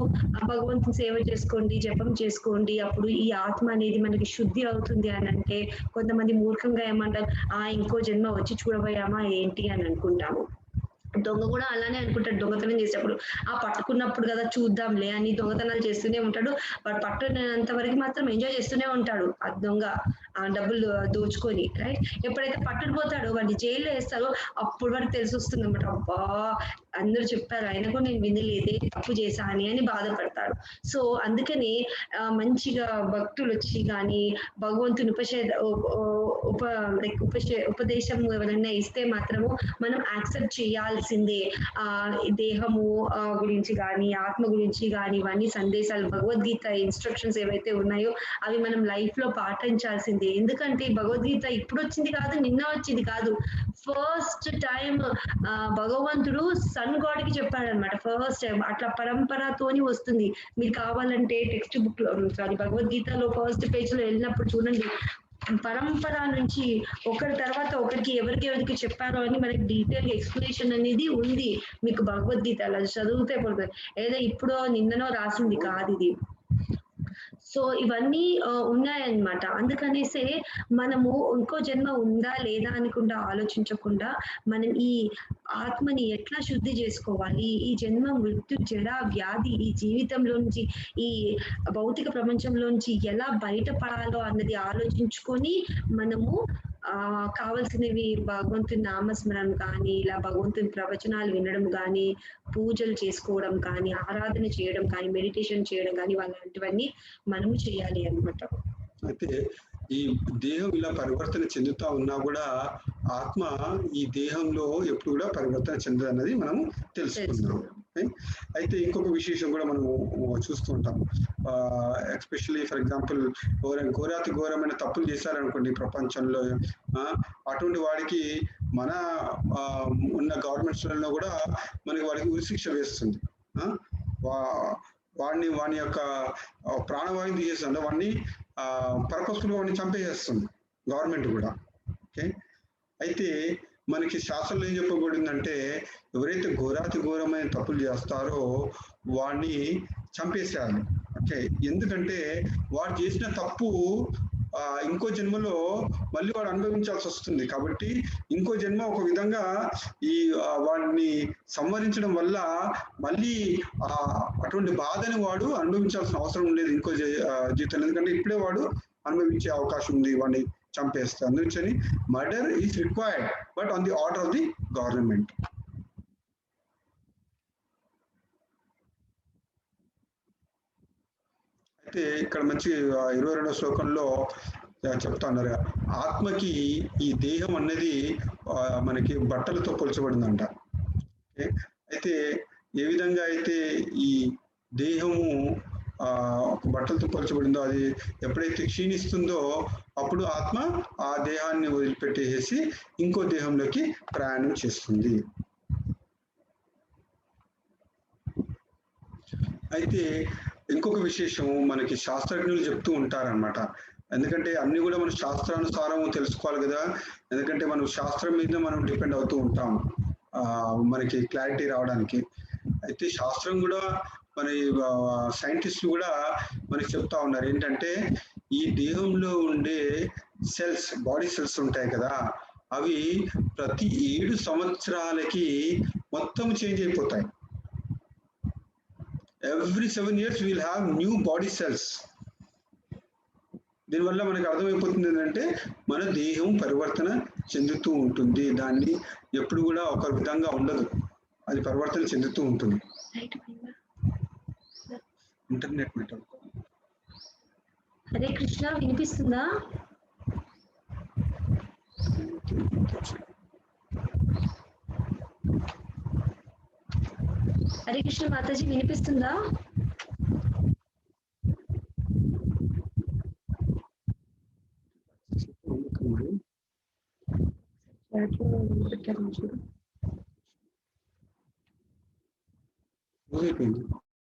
భగవంతుని సేవ చేసుకోండి, జపం చేసుకోండి, అప్పుడు ఈ ఆత్మ అనేది మనకి శుద్ధి అవుతుంది అని అంటే, కొంతమంది మూర్ఖంగా ఏమంటారు, ఇంకో జన్మ వచ్చి చూడబోయామా ఏంటి అని అనుకుంటాము. దొంగ కూడా అలానే అనుకుంటాడు, దొంగతనం చేసేటప్పుడు పట్టుకున్నప్పుడు కదా చూద్దాంలే అని దొంగతనాలు చేస్తూనే ఉంటాడు. వాడు పట్టుకున్నంత వరకు మాత్రం ఎంజాయ్ చేస్తూనే ఉంటాడు ఆ దొంగ, ఆ డబ్బులు దోచుకొని, రైట్? ఎప్పుడైతే పట్టుకుపోతాడో వాడిని జైల్లో వేస్తారో అప్పుడు వరకు తెలిసి వస్తుంది అనమాట, అబ్బా అందరూ చెప్పారు అయినా కూడా నేను వినలేదే, తప్పు చేశా అని బాధపడతాడు. సో అందుకని మంచిగా భక్తులు వచ్చి కానీ భగవంతుని ఉపదేశం ఎవరైనా ఇస్తే మాత్రము మనం యాక్సెప్ట్ చేయాల్సిందే. దేహము గురించి కానీ ఆత్మ గురించి కానీ ఇవన్నీ సందేశాలు, భగవద్గీత ఇన్స్ట్రక్షన్స్ ఏవైతే ఉన్నాయో అవి మనం లైఫ్ లో పాటించాల్సిందే. ఎందుకంటే భగవద్గీత ఇప్పుడు వచ్చింది కాదు, నిన్న వచ్చింది కాదు. ఫస్ట్ టైం భగవంతుడు సన్ గాడ్ కి చెప్పాడనమాట, ఫస్ట్ టైం. అట్లా పరంపరతోని వస్తుంది. మీరు కావాలంటే టెక్స్ట్ బుక్ లో భగవద్గీతలో ఫస్ట్ పేజ్ లో వెళ్ళినప్పుడు చూడండి, పరంపర నుంచి ఒకరి తర్వాత ఒకరికి ఎవరికి చెప్పారో అని మనకి డీటెయిల్ ఎక్స్ప్లెనేషన్ అనేది ఉంది మీకు భగవద్గీత. అలా చదివితే పడుతుంది, ఏదో ఇప్పుడో నిన్ననో రాసింది కాదు ఇది. సో ఇవన్నీ ఉన్నాయన్నమాట. అందుకనేసే మనము ఇంకో జన్మ ఉందా లేదా అనుకుండా ఆలోచించకుండా మనం ఈ ఆత్మని ఎట్లా శుద్ధి చేసుకోవాలి, ఈ జన్మ మృత్యు జడ వ్యాధి ఈ జీవితంలోంచి ఈ భౌతిక ప్రపంచంలోంచి ఎలా బయటపడాలో అన్నది ఆలోచించుకొని మనము కావాల్సినవి భగవంతుని నామస్మరణ కానీ, ఇలా భగవంతుని ప్రవచనాలు వినడం కానీ, పూజలు చేసుకోవడం కానీ, ఆరాధన చేయడం కానీ, మెడిటేషన్ చేయడం కానీ, అలాంటివన్నీ మనము చేయాలి అన్నమాట. అయితే ఈ దేహం ఇలా పరివర్తన చెందుతా ఉన్నా కూడా ఆత్మ ఈ దేహంలో ఎప్పుడు కూడా పరివర్తన చెందదు అన్నది మనం తెలుసుకుందాం. అయితే ఇంకొక విశేషం కూడా మనము చూస్తూ ఉంటాం. ఎస్పెషల్లీ ఫర్ ఎగ్జాంపుల్ ఘోరాతి ఘోరమైన తప్పులు చేశారనుకోండి ప్రపంచంలో, అటువంటి వాడికి మన ఉన్న గవర్నమెంట్స్లలో కూడా మనకి వాడికి ఉరిశిక్ష వేస్తుంది. వాని యొక్క ప్రాణవాయువు తీసేస్తుంది, వాడిని పర్పస్ఫుల్ వాడిని చంపేసేస్తుంది గవర్నమెంట్ కూడా. ఓకే, అయితే మనకి శాస్త్రంలో ఏం చెప్పబడిందంటే ఎవరైతే ఘోరాతి ఘోరమైన తప్పులు చేస్తారో వాడిని చంపేసేయాలి. ఓకే, ఎందుకంటే వాడు చేసిన తప్పు ఇంకో జన్మలో మళ్ళీ వాడు అనుభవించాల్సి వస్తుంది. కాబట్టి ఇంకో జన్మ ఒక విధంగా ఈ వాడిని సంహరించడం వల్ల మళ్ళీ అటువంటి బాధని వాడు అనుభవించాల్సిన అవసరం లేదు ఇంకో జీవితంలో. ఎందుకంటే ఇప్పుడే వాడు అనుభవించే అవకాశం ఉంది, వాడిని చంపేస్తారు. అందుకని murder is required but on the order of the government. అయితే ఇక్కడ మంచి 22వ శ్లోకంలో చెప్తా ఉన్నారు, ఆత్మకి ఈ దేహం అన్నది మనకి బట్టలతో పోల్చబడిందంట. అయితే ఏ విధంగా అయితే ఈ దేహము ఒక బట్టలతో పోల్చబడిందో అది ఎప్పుడైతే క్షీణిస్తుందో అప్పుడు ఆత్మ ఆ దేహాన్ని వదిలిపెట్టేసి ఇంకో దేహంలోకి ప్రయాణం చేస్తుంది. అయితే ఇంకొక విశేషము మనకి శాస్త్రజ్ఞులు చెప్తూ ఉంటారనమాట. ఎందుకంటే అన్ని కూడా మనం శాస్త్రానుసారం తెలుసుకోవాలి కదా, ఎందుకంటే మనం శాస్త్రం మీద మనం డిపెండ్ అవుతూ ఉంటాం మనకి క్లారిటీ రావడానికి. అయితే శాస్త్రం కూడా మన సైంటిస్టులు కూడా మనకి చెప్తా ఉన్నారు ఏంటంటే ఈ దేహంలో ఉండే సెల్స్, బాడీ సెల్స్ ఉంటాయి కదా, అవి ప్రతి 7 సంవత్సరాలకి మొత్తం చేంజ్ అయిపోతాయి. Every 7 years we will have new body cells. దీనివల్ల మనకు అర్థమైపోతుంది ఏంటంటే మన దేహం పరివర్తన చెందుతూ ఉంటుంది, దాన్ని ఎప్పుడు కూడా ఒక విధంగా ఉండదు, అది పరివర్తన చెందుతూ ఉంటుంది. Internet network. హరే కృష్ణ, వినిపిస్తుందా? హరే కృష్ణ మాతాజీ, వినిపిస్తుందా? అయిపోయింది.